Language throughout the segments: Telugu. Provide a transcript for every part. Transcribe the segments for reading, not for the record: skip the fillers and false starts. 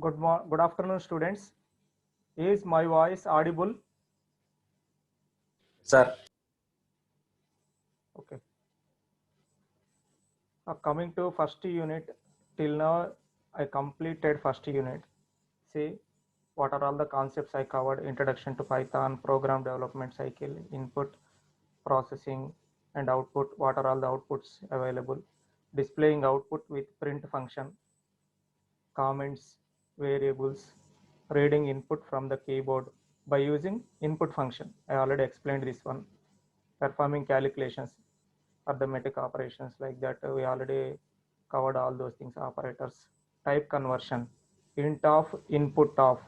Good afternoon, students. Is my voice audible? Sir, Okay. Coming to first unit, till now I completed first unit. See what are all the concepts I covered: introduction to Python, program development cycle, input, processing, and output. What are all the outputs available? Displaying output with print function, comments, variables, reading input from the keyboard by using input function. I already explained this one. Performing calculations, arithmetic operations like that. We already covered all those things. Operators, type conversion, int of input of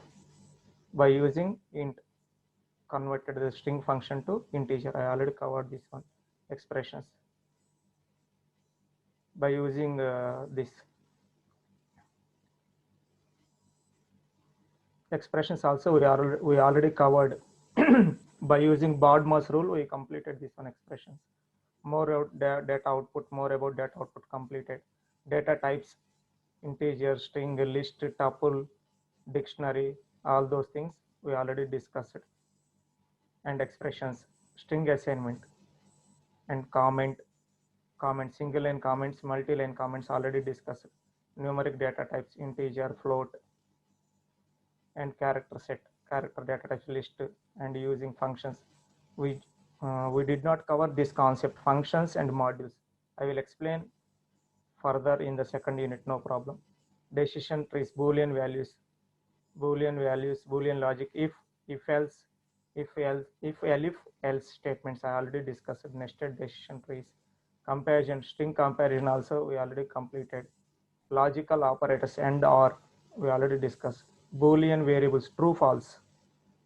by using int, converted the string function to integer. I already covered this one. Expressions by using this expressions also we already covered. By using BODMAS rule we completed this one. Expressions, more about data output, more about data output completed. Data types, integer, string, list, tuple, dictionary, all those things we already discussed. And expressions, string assignment, and comment, single line comments, multi-line comments already discussed. Numeric data types, integer, float, and character set, character data types list, and using functions. We did not cover this concept, functions and modules. I will explain further in the second unit, no problem. Decision trees, boolean values, boolean logic, if else, if else statements I already discussed. Nested decision trees, comparison, string comparison also we already completed. Logical operators, and or we already discussed. Boolean variables, true false,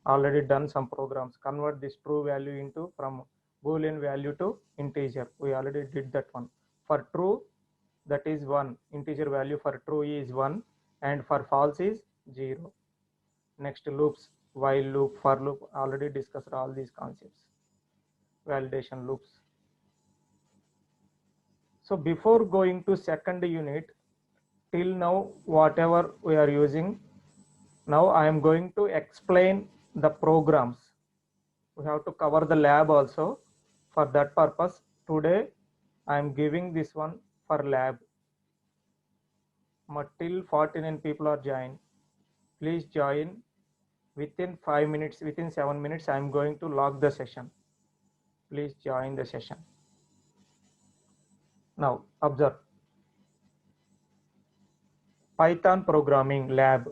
already done some programs. Convert this true value into from boolean value to integer, we already did that one. For true, that is 1, integer value for true is 1, and for false is 0. Next, loops, while loop, for loop, already discussed all these concepts. Validation loops. So before going to second unit, till now whatever we are using, now I am going to explain the programs. We have to cover the lab also. For that purpose, today I am giving this one for lab. Till 49 people are joined. Please join within 5 minutes, within 7 minutes I am going to log the session. Please join the session. Now observe. Python programming lab.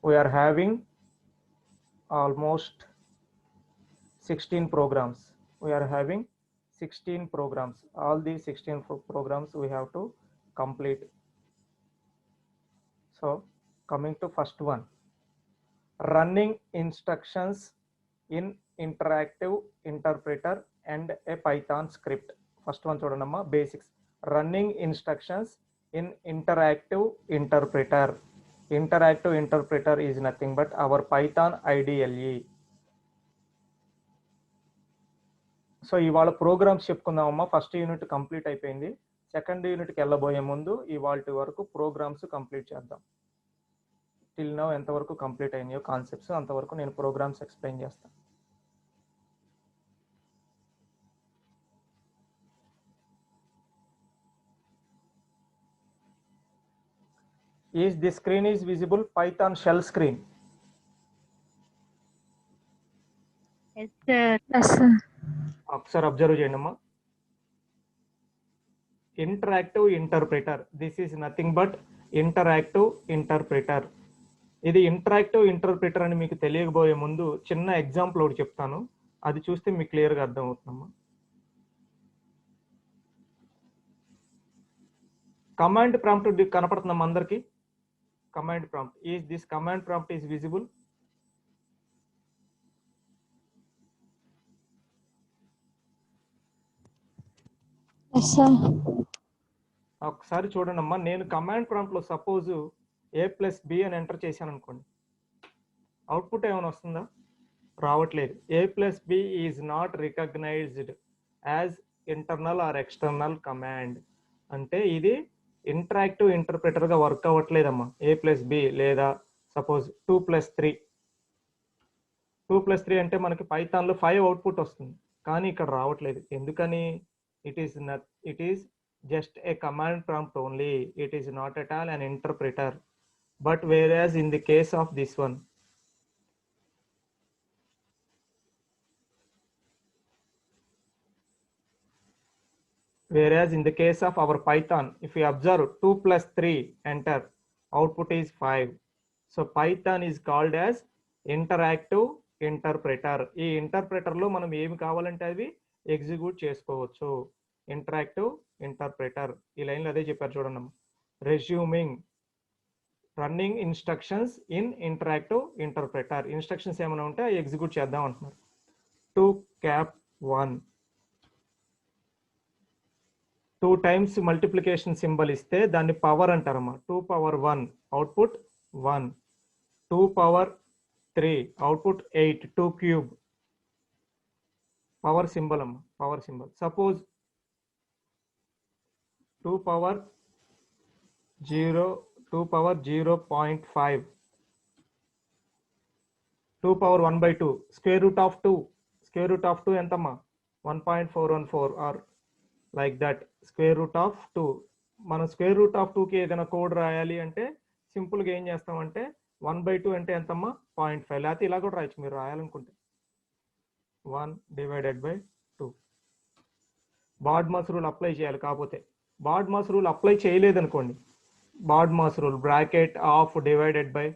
We are having almost 16 programs. We are having 16 programs. All these 16 programs we have to complete. So coming to first one, running instructions in interactive interpreter and a Python script. First one చూడండమ్మా, basics. Running instructions in interactive interpreter. Interactive interpreter is nothing but our Python IDLE. So ఇవాళ ప్రోగ్రామ్స్ చెప్పుకుందామమ్మా. ఫస్ట్ యూనిట్ కంప్లీట్ అయిపోయింది. సెకండ్ యూనిట్కి వెళ్ళబోయే ముందు ఇవాళ వరకు ప్రోగ్రామ్స్ కంప్లీట్ చేద్దాం. టిల్ నౌ ఎంతవరకు కంప్లీట్ అయినాయో కాన్సెప్ట్స్ అంతవరకు నేను ప్రోగ్రామ్స్ ఎక్స్ప్లెయిన్ చేస్తాను. Is this screen is visible? Python shell screen. Yes, sir. Yes, sir. ఒకసారి అబ్జర్వ్ చేయండి అమ్మా. Interactive interpreter, this is nothing but interactive interpreter. ఇది ఇంటరాక్టివ్ ఇంటర్ప్రిటర్ అని మీకు తెలియకపోయే ముందు చిన్న ఎగ్జాంపుల్ ఒకటి చెప్తాను, అది చూస్తే మీకు క్లియర్గా అర్థమవుతుందమ్మా. కమాండ్ ప్రాంప్ట్ కనపడుతుందమ్మా అందరికి? Command prompt, is this command prompt is visible? Yes, sir. ఒకసారి చూడండి అమ్మా, నేను కమాండ్ ప్రాంప్ట్ లో సపోజ్ A+B అని ఎంటర్ చేశాను అనుకోండి, అవుట్పుట్ ఏమైనా వస్తుందా? రావట్లేదు. A+B is not recognized as internal or external command. అంటే ఇది ఇంటరాక్టివ్ ఇంటర్ప్రిటర్గా వర్క్ అవ్వట్లేదమ్మా. A+B లేదా సపోజ్ 2+3. 2+3 అంటే మనకి పైథాన్లో 5 అవుట్పుట్ వస్తుంది, కానీ ఇక్కడ రావట్లేదు. ఎందుకని? It is just a command prompt only. It is not at all an interpreter. But whereas in the case of this one, whereas in the case of our Python, if we observe 2+3 enter, output is 5. So Python is called as interactive interpreter. ఈ ఇంటర్ప్రిటర్ లో మనం ఏమి కావాలంటే అవి ఎగ్జిక్యూట్ చేసుకోవచ్చు. ఇంటరాక్టివ్ ఇంటర్ప్రిటర్ ఈ లైన్లో అదే చెప్పారు చూడండి. Resuming running instructions in interactive interpreter. Instructions ఏమైనా ఉంటే అవి ఎగ్జిక్యూట్ చేద్దాం అంటున్నారు. 2cap1 2 times మల్టిప్లికేషన్ సింబల్ ఇస్తే దాన్ని పవర్ అంటారమ్మా. 2^1 output 1. 2^3 output 8. 2 cube power symbol అమ్మా, power symbol. Suppose 2^0 2^0.5 2^1/2 square root of 2. Square root of 2 ఎంతమ్మా? 1.414 or like that. Square root of 2. మనం స్క్వేర్ రూట్ ఆఫ్ 2కి ఏదైనా కోడ్ రాయాలి అంటే సింపుల్గా ఏం చేస్తామంటే 1/2 అంటే ఎంతమ్మా? 0.5. లేకపోతే ఇలా కూడా రాయొచ్చు మీరు రాయాలనుకుంటే, 1/2. బాడ్మాస్ రూల్ అప్లై చేయాలి. కాకపోతే బాడ్మాస్ రూల్ అప్లై చేయలేదనుకోండి, BODMAS rule bracket of divided by,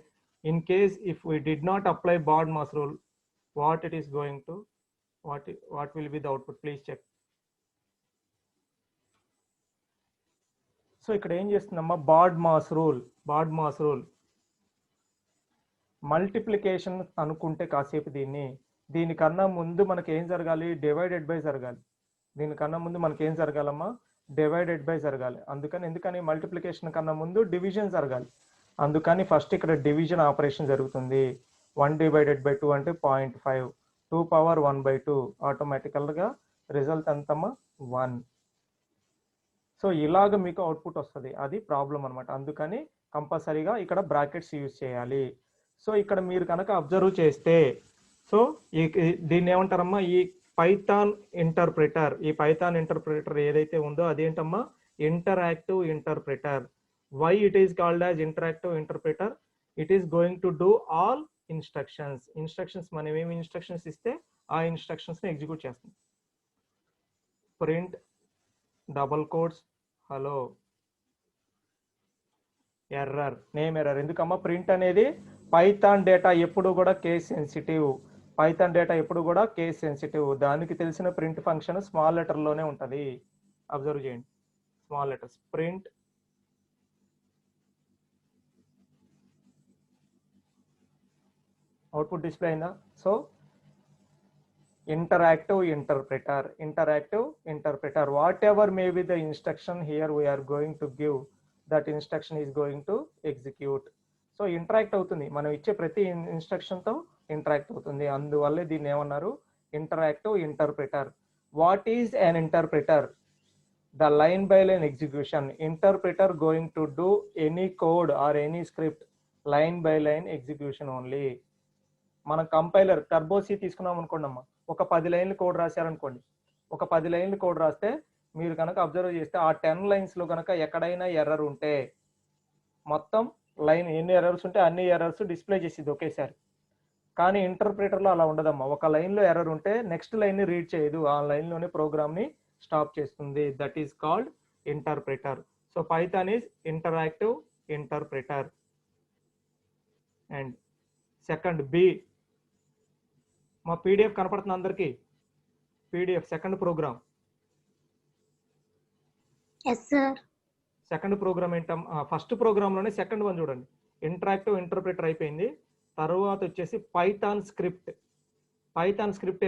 in case if we did not apply BODMAS rule, what it is going to, what will be the output? Please check. So ఇక్కడ ఏం చేస్తుందమ్మా? బాడ్మాస్ రూల్ మల్టిప్లికేషన్ అనుకుంటే కాసేపు దీనికన్నా ముందు మనకి ఏం జరగాలి? డివైడెడ్ బై జరగాలి. దీనికన్నా ముందు మనకి ఏం జరగాలమ్మా? డివైడెడ్ బై జరగాలి. ఎందుకని మల్టిప్లికేషన్ కన్నా ముందు డివిజన్ జరగాలి. అందుకని ఫస్ట్ ఇక్కడ డివిజన్ ఆపరేషన్ జరుగుతుంది. 1/2 అంటే 0.5. 2^1/2 ఆటోమేటికల్గా రిజల్ట్ ఎంతమ్మా? 1. సో ఇలాగ మీకు అవుట్పుట్ వస్తుంది. అది ప్రాబ్లం అనమాట. అందుకని కంపల్సరీగా ఇక్కడ బ్రాకెట్స్ యూజ్ చేయాలి. సో ఇక్కడ మీరు కనుక అబ్జర్వ్ చేస్తే, సో దీన్ని ఏమంటారమ్మా? ఈ పైథాన్ ఇంటర్ప్రిటర్ ఏదైతే ఉందో అదేంటమ్మా? Interactive interpreter. Why it is called as interactive interpreter? It is going to do all instructions మనం ఏమి ఇన్స్ట్రక్షన్స్ ఇస్తే ఆ ఇన్స్ట్రక్షన్స్ని ఎగ్జిక్యూట్ చేస్తాం. Print double quotes hello error, name error. ఎందుకమ్మా? ప్రింట్ అనేది పైథాన్ డేటా ఎప్పుడు కూడా కేస్ సెన్సిటివ్. దానికి తెలిసిన ప్రింట్ ఫంక్షన్ స్మాల్ లెటర్లోనే ఉంటుంది. అబ్జర్వ్ చేయండి, small letters. Print output display అయిందా? So interactive interpreter, whatever may be the instruction here we are going to give, that instruction is going to execute. So interact అవుతుంది, మనం ఇచ్చే ప్రతి ఇన్స్ట్రక్షన్తో ఇంటరాక్ట్ అవుతుంది. అందువల్లే దీన్ని ఏమన్నారు? Interactive interpreter. What is an interpreter? The line by line execution. Interpreter going to do any code or any script line by line execution only. మనం కంపైలర్ టర్బోసి తీసుకున్నాం అనుకోండి అమ్మా, ఒక 10 లైన్లు కోడ్ రాశారనుకోండి. ఒక 10 లైన్లు కోడ్ రాస్తే మీరు కనుక అబ్జర్వ్ చేస్తే ఆ 10 లైన్స్లో కనుక ఎక్కడైనా ఎర్రర్ ఉంటే మొత్తం లైన్ ఎన్ని ఎర్రర్స్ ఉంటే అన్ని ఎర్రర్స్ డిస్ప్లే చేసేది ఒకేసారి. కానీ ఇంటర్ప్రిటర్లో అలా ఉండదమ్మా. ఒక లైన్లో ఎర్రర్ ఉంటే నెక్స్ట్ లైన్ని రీడ్ చేయదు, ఆ లైన్లోనే ప్రోగ్రామ్ని స్టాప్ చేస్తుంది. That is called interpreter. So Python is interactive interpreter. And second B, మా పీడిఎఫ్ కనపడుతుంది అందరికి? PDF second program. Second program ఏంటం? ఫస్ట్ ప్రోగ్రామ్లోనే సెకండ్ వన్ చూడండి. ఇంటరాక్టివ్ ఇంటర్ప్రిటర్ అయిపోయింది. తర్వాత వచ్చేసి పైథాన్ స్క్రిప్ట్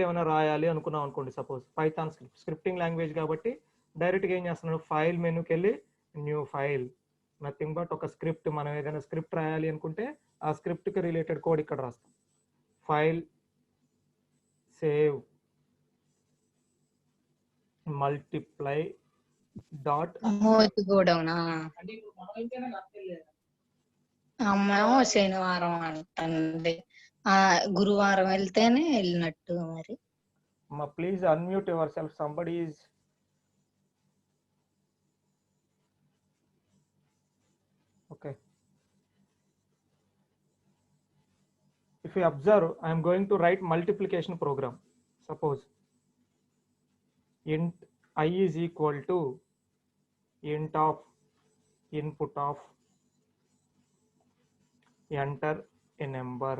ఏమైనా రాయాలి అనుకున్నాం అనుకోండి. సపోజ్ పైథాన్ స్క్రిప్టింగ్ లాంగ్వేజ్ కాబట్టి డైరెక్ట్గా ఏం చేస్తున్నాడు? ఫైల్ మెనూకి వెళ్ళి న్యూ ఫైల్, నథింగ్ బట్ ఒక స్క్రిప్ట్. మనం ఏదైనా స్క్రిప్ట్ రాయాలి అనుకుంటే ఆ స్క్రిప్ట్కి రిలేటెడ్ కోడ్ ఇక్కడ రాస్తాం. File, save, multiply dot Moti గోడౌనా అమ్మేమో శనివారం అంటండి. గురువారం వెళ్తేనే వెళ్ళినట్టు మరి. Please unmute your self, somebody is okay. If you observe, I am going to write multiplication program. Suppose int I is equal to int of input of enter a number.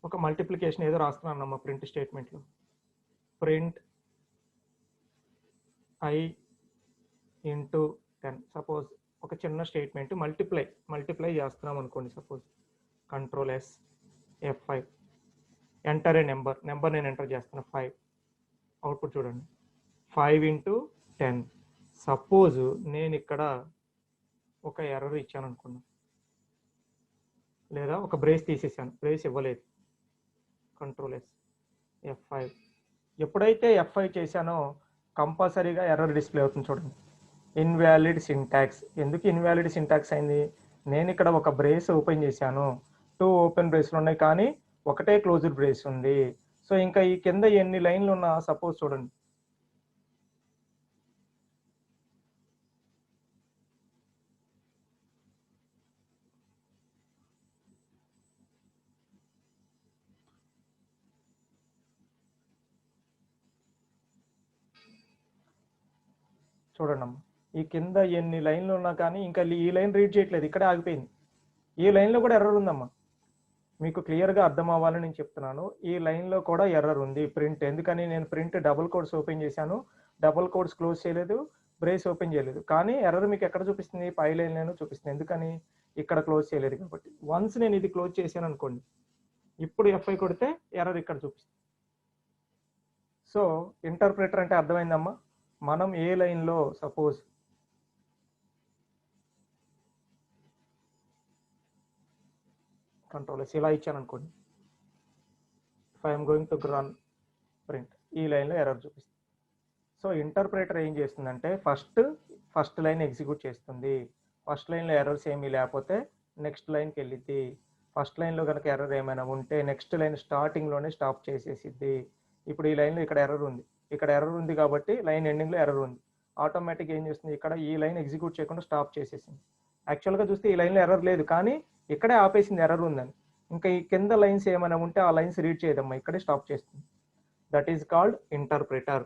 ఒక మల్టిప్లికేషన్ ఏదో రాస్తున్నాను అమ్మ ప్రింట్ స్టేట్మెంట్లో. Print I into 10. సపోజ్ ఒక చిన్న స్టేట్మెంట్ మల్టిప్లై చేస్తున్నాం అనుకోండి. Suppose control S F5 enter a number నేను ఎంటర్ చేస్తాను 5. అవుట్పుట్ చూడండి 5 ఇంటూ 10. సపోజ్ నేను ఇక్కడ ఒక ఎర్రర్ ఇచ్చాను అనుకున్నాను, లేదా ఒక బ్రేస్ తీసేసాను, బ్రేస్ ఇవ్వలేదు. Control S F5. ఎప్పుడైతే F5 చేశానో కంపల్సరీగా ఎర్రర్ డిస్ప్లే అవుతుంది చూడండి. Invalid syntax. ఎందుకు ఇన్వాలిడ్ సింటాక్స్ అయింది? నేను ఇక్కడ ఒక బ్రేస్ ఓపెన్ చేశాను, 2 ఓపెన్ బ్రేస్లు ఉన్నాయి కానీ ఒకటే క్లోజ్డ్ బ్రేస్ ఉంది. సో ఇంకా ఈ కింద ఎన్ని లైన్లు ఉన్నా సపోజ్ చూడండి, చూడండి అమ్మ, ఈ కింద ఎన్ని లైన్లు ఉన్నా కానీ ఇంకా ఈ లైన్ రీడ్ చేయట్లేదు, ఇక్కడే ఆగిపోయింది. ఈ లైన్లో కూడా ఎర్రర్ ఉందమ్మా. మీకు క్లియర్గా అర్థం అవ్వాలని నేను చెప్తున్నాను. ఈ లైన్లో కూడా ఎర్రర్ ఉంది ప్రింట్. ఎందుకని? నేను ప్రింట్ డబుల్ కోడ్స్ ఓపెన్ చేశాను, డబుల్ కోడ్స్ క్లోజ్ చేయలేదు, బ్రేస్ ఓపెన్ చేయలేదు, కానీ ఎర్రర్ మీకు ఎక్కడ చూపిస్తుంది? పై లైన్లోనే చూపిస్తుంది. ఎందుకని? ఇక్కడ క్లోజ్ చేయలేదు కాబట్టి. వన్స్ నేను ఇది క్లోజ్ చేశాను అనుకోండి, ఇప్పుడు F5 కొడితే ఎర్రర్ ఇక్కడ చూపిస్తుంది. సో ఇంటర్ప్రిటర్ అంటే అర్థమైందమ్మా. మనం ఏ లైన్లో సపోజ్ కంట్రోల్ S ఇలా ఇచ్చాను అనుకోండి, if I'm going to run print, ఈ లైన్లో ఎర్రర్ చూపిస్తుంది. సో ఇంటర్ప్రిటర్ ఏం చేస్తుందంటే ఫస్ట్ లైన్ ఎగ్జిక్యూట్ చేస్తుంది. ఫస్ట్ లైన్లో ఎర్రర్స్ ఏమీ లేకపోతే నెక్స్ట్ లైన్కి వెళ్ళిద్ది. ఫస్ట్ లైన్లో కనుక ఎర్రర్ ఏమైనా ఉంటే నెక్స్ట్ లైన్ స్టార్టింగ్లోనే స్టాప్ చేసేసిద్ది. ఇప్పుడు ఈ లైన్లో ఇక్కడ ఎర్రర్ ఉంది, ఇక్కడ ఎర్రర్ ఉంది కాబట్టి లైన్ ఎండింగ్లో ఎర్రర్ ఉంది. ఆటోమేటిక్ ఏం చేస్తుంది? ఇక్కడ ఈ లైన్ ఎగ్జిక్యూట్ చేయకుండా స్టాప్ చేసేసింది. యాక్చువల్గా చూస్తే ఈ లైన్లో ఎర్రర్ లేదు, కానీ ఇక్కడే ఆపేసింది ఎర్రర్ ఉందని. ఇంకా ఈ కింద లైన్స్ ఏమైనా ఉంటే ఆ లైన్స్ రీడ్ చేయదమ్మా, ఇక్కడే స్టాప్ చేస్తుంది. That is called interpreter.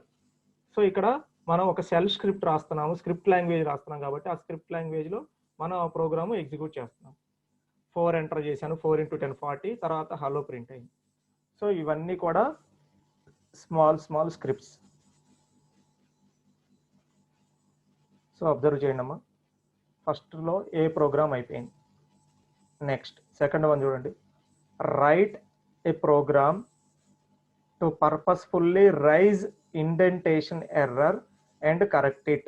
So ఇక్కడ మనం ఒక షెల్ స్క్రిప్ట్ రాస్తున్నాము, స్క్రిప్ట్ లాంగ్వేజ్ రాస్తున్నాం కాబట్టి ఆ స్క్రిప్ట్ లాంగ్వేజ్లో మనం ఆ ప్రోగ్రాము ఎగ్జిక్యూట్ చేస్తున్నాం. 4 ఎంటర్ చేశాను, 4 × 10 40, తర్వాత హలో ప్రింట్ అయింది. సో ఇవన్నీ కూడా స్మాల్ స్క్రిప్ట్స్. సో అబ్జర్వ్ చేయండి అమ్మా, ఫస్ట్లో ఏ ప్రోగ్రామ్ అయిపోయింది. నెక్స్ట్ సెకండ్ వన్ చూడండి, write a program to purposefully raise indentation error and correct it.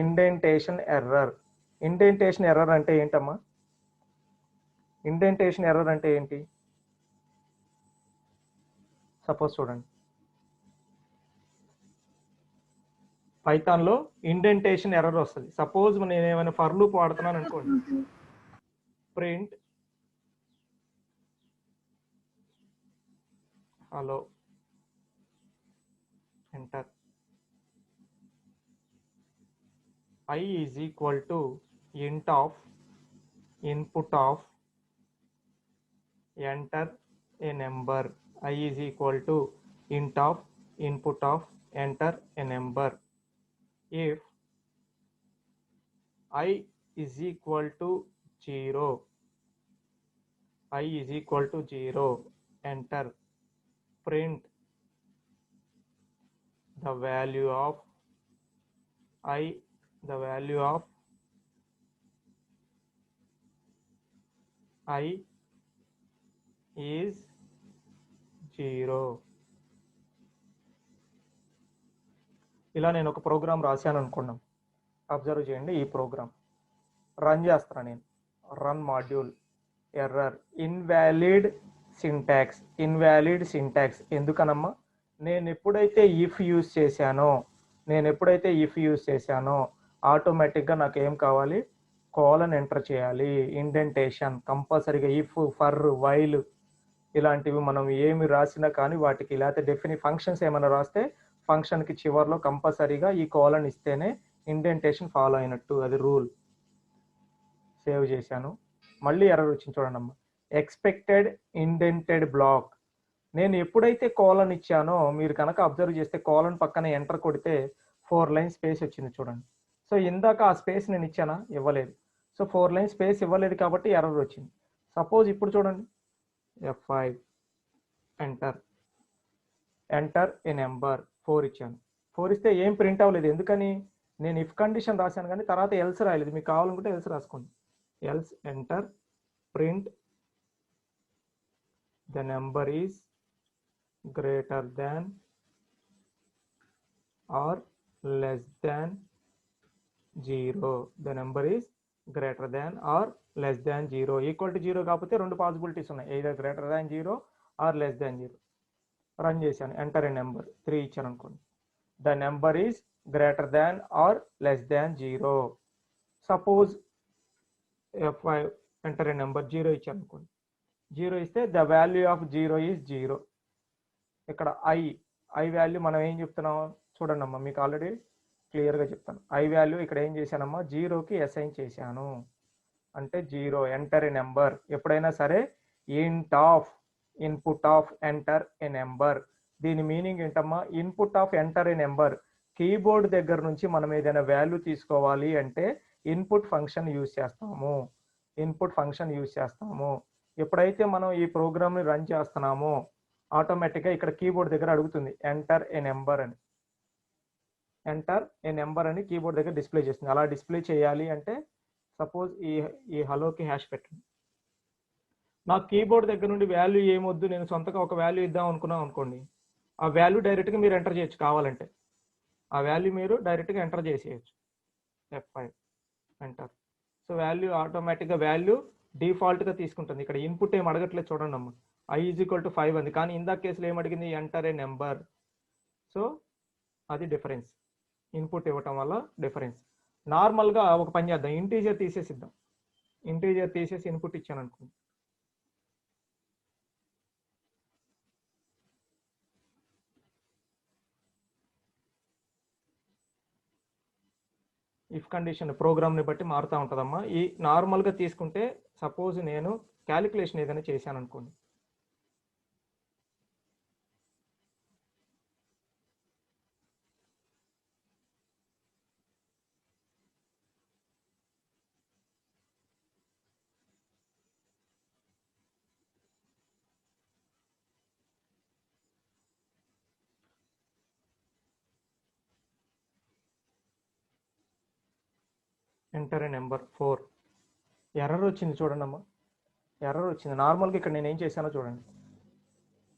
Indentation error అంటే ఏంటమ్మా? ఇండెంటేషన్ ఎర్రర్ అంటే ఏంటి? సపోజ్ చూడండి, పైథాన్లో ఇండెంటేషన్ ఎర్రర్ వస్తుంది. సపోజ్ నేను ఏమైనా ఫర్ లూప్ వాడుతున్నాను అనుకోండి, print hello enter I is equal to int of input of enter a number. I is equal to int of input of enter a number. If I is equal to 0, I is equal to 0, enter print the value of I, the value of I is 0. ఇలా నేను ఒక ప్రోగ్రామ్ రాశాను అనుకున్నాం. అబ్జర్వ్ చేయండి, ఈ ప్రోగ్రామ్ రన్ చేస్తాను నేను. Run module error invalid syntax. ఎందుకనమ్మా? నేను ఎప్పుడైతే ఇఫ్ యూజ్ చేశానో నేను ఎప్పుడైతే ఇఫ్ యూజ్ చేశానో ఆటోమేటిక్గా నాకు ఏం కావాలి, కోలన్ ఎంటర్ చేయాలి. ఇండెంటేషన్ కంపల్సరీగా ఇఫ్, ఫర్, వైల్ ఇలాంటివి మనం ఏమి రాసినా కానీ వాటికి లేకపోతే ఫంక్షన్స్ ఏమైనా రాస్తే ఫంక్షన్కి చివర్లో కంపల్సరీగా ఈ కోలన్ ఇస్తేనే ఇండెంటేషన్ ఫాలో అయినట్టు, అది రూల్. సేవ్ చేశాను. మళ్ళీ ఎర్రర్ వచ్చింది చూడండి అమ్మా. Expected indented block. నేను ఎప్పుడైతే కోలన్ ఇచ్చానో మీరు కనుక అబ్జర్వ్ చేస్తే కోలన్ పక్కన ఎంటర్ కొడితే 4 లైన్ స్పేస్ వచ్చింది చూడండి. సో ఇందాక ఆ స్పేస్ నేను ఇచ్చానా? ఇవ్వలేదు. సో 4 లైన్ స్పేస్ ఇవ్వలేదు కాబట్టి ఎర్రర్ వచ్చింది. సపోజ్ ఇప్పుడు చూడండి, F5 ఎంటర్ ఏ నెంబర్ 4 ఇచ్చాను. 4 ఇస్తే ఏం ప్రింట్ అవ్వలేదు. ఎందుకని? నేను ఇఫ్ కండిషన్ రాశాను కానీ తర్వాత ఎల్స్ రాయలేదు. మీకు కావాలనుకుంటే ఎల్స్ రాసుకోండి. Else enter print the number is greater than or less than 0. The number is greater than or less than 0. Equal to 0 కాకపోతే 2 పాసిబిలిటీస్ ఉన్నాయి, either greater than 0 or less than 0. Run చేశాను. ఎంటర్ ఏ నెంబర్ 3 ఇచ్చాను అనుకోండి. The number is greater than or less than 0. Suppose F5 enter a number 0 ఇచ్చాను అనుకోండి. 0 ఇస్తే ద వాల్యూ ఆఫ్ 0 ఈజ్ 0. ఇక్కడ ఐ వాల్యూ మనం ఏం చెప్తున్నాం చూడండి అమ్మా, మీకు ఆల్రెడీ క్లియర్గా చెప్తాను. ఐ వాల్యూ ఇక్కడ ఏం చేశానమ్మా, 0కి అసైన్ చేశాను. అంటే 0 ఎంటర్ ఏ నెంబర్. ఎప్పుడైనా సరే ఇంట్ of input of enter a number, దీని మీనింగ్ ఏంటమ్మా, input of enter a number. Keyboard దగ్గర నుంచి మనం ఏదైనా వాల్యూ తీసుకోవాలి అంటే ఇన్పుట్ ఫంక్షన్ యూజ్ చేస్తాము. ఎప్పుడైతే మనం ఈ ప్రోగ్రామ్ని రన్ చేస్తున్నామో ఆటోమేటిక్గా ఇక్కడ కీబోర్డ్ దగ్గర అడుగుతుంది ఎంటర్ ఏ నెంబర్ అని. ఎంటర్ ఏ నెంబర్ అని కీబోర్డ్ దగ్గర డిస్ప్లే చేస్తుంది. అలా డిస్ప్లే చేయాలి అంటే సపోజ్ ఈ హలోకి హ్యాష్ పెట్టండి. నాకు కీబోర్డ్ దగ్గర నుండి వాల్యూ ఏమొద్దు, నేను సొంతగా ఒక వాల్యూ ఇద్దాం అనుకున్నాం అనుకోండి, ఆ వాల్యూ డైరెక్ట్గా మీరు ఎంటర్ చేయొచ్చు. కావాలంటే ఆ వాల్యూ మీరు డైరెక్ట్గా ఎంటర్ చేసేయచ్చు. F5 enter. సో వాల్యూ ఆటోమేటిక్గా వాల్యూ డిఫాల్ట్గా తీసుకుంటుంది. ఇక్కడ ఇన్పుట్ ఏం అడగట్లేదు చూడండి అమ్మ. I = 5 అంది, కానీ ఇందాక కేసులో ఏమడిగింది, ఎంటర్ ఏ నెంబర్. సో అది డిఫరెన్స్, ఇన్పుట్ ఇవ్వటం వల్ల డిఫరెన్స్. నార్మల్గా ఒక పని చేద్దాం, ఇంటీజర్ తీసేసిద్దాం. ఇంటీజర్ తీసేసి ఇన్పుట్ ఇచ్చాను అనుకోండి. ఇఫ్ కండిషన్ ప్రోగ్రామ్ని బట్టి మారుతూ ఉంటుందమ్మా. ఈ నార్మల్గా తీసుకుంటే సపోజ్ నేను క్యాలిక్యులేషన్ ఏదైనా చేశాను అనుకోండి. Enter a number 4. ఎర్రర్ వచ్చింది చూడండి అమ్మా, ఎర్రర్ వచ్చింది. నార్మల్గా ఇక్కడ నేను ఏం చేశానో చూడండి.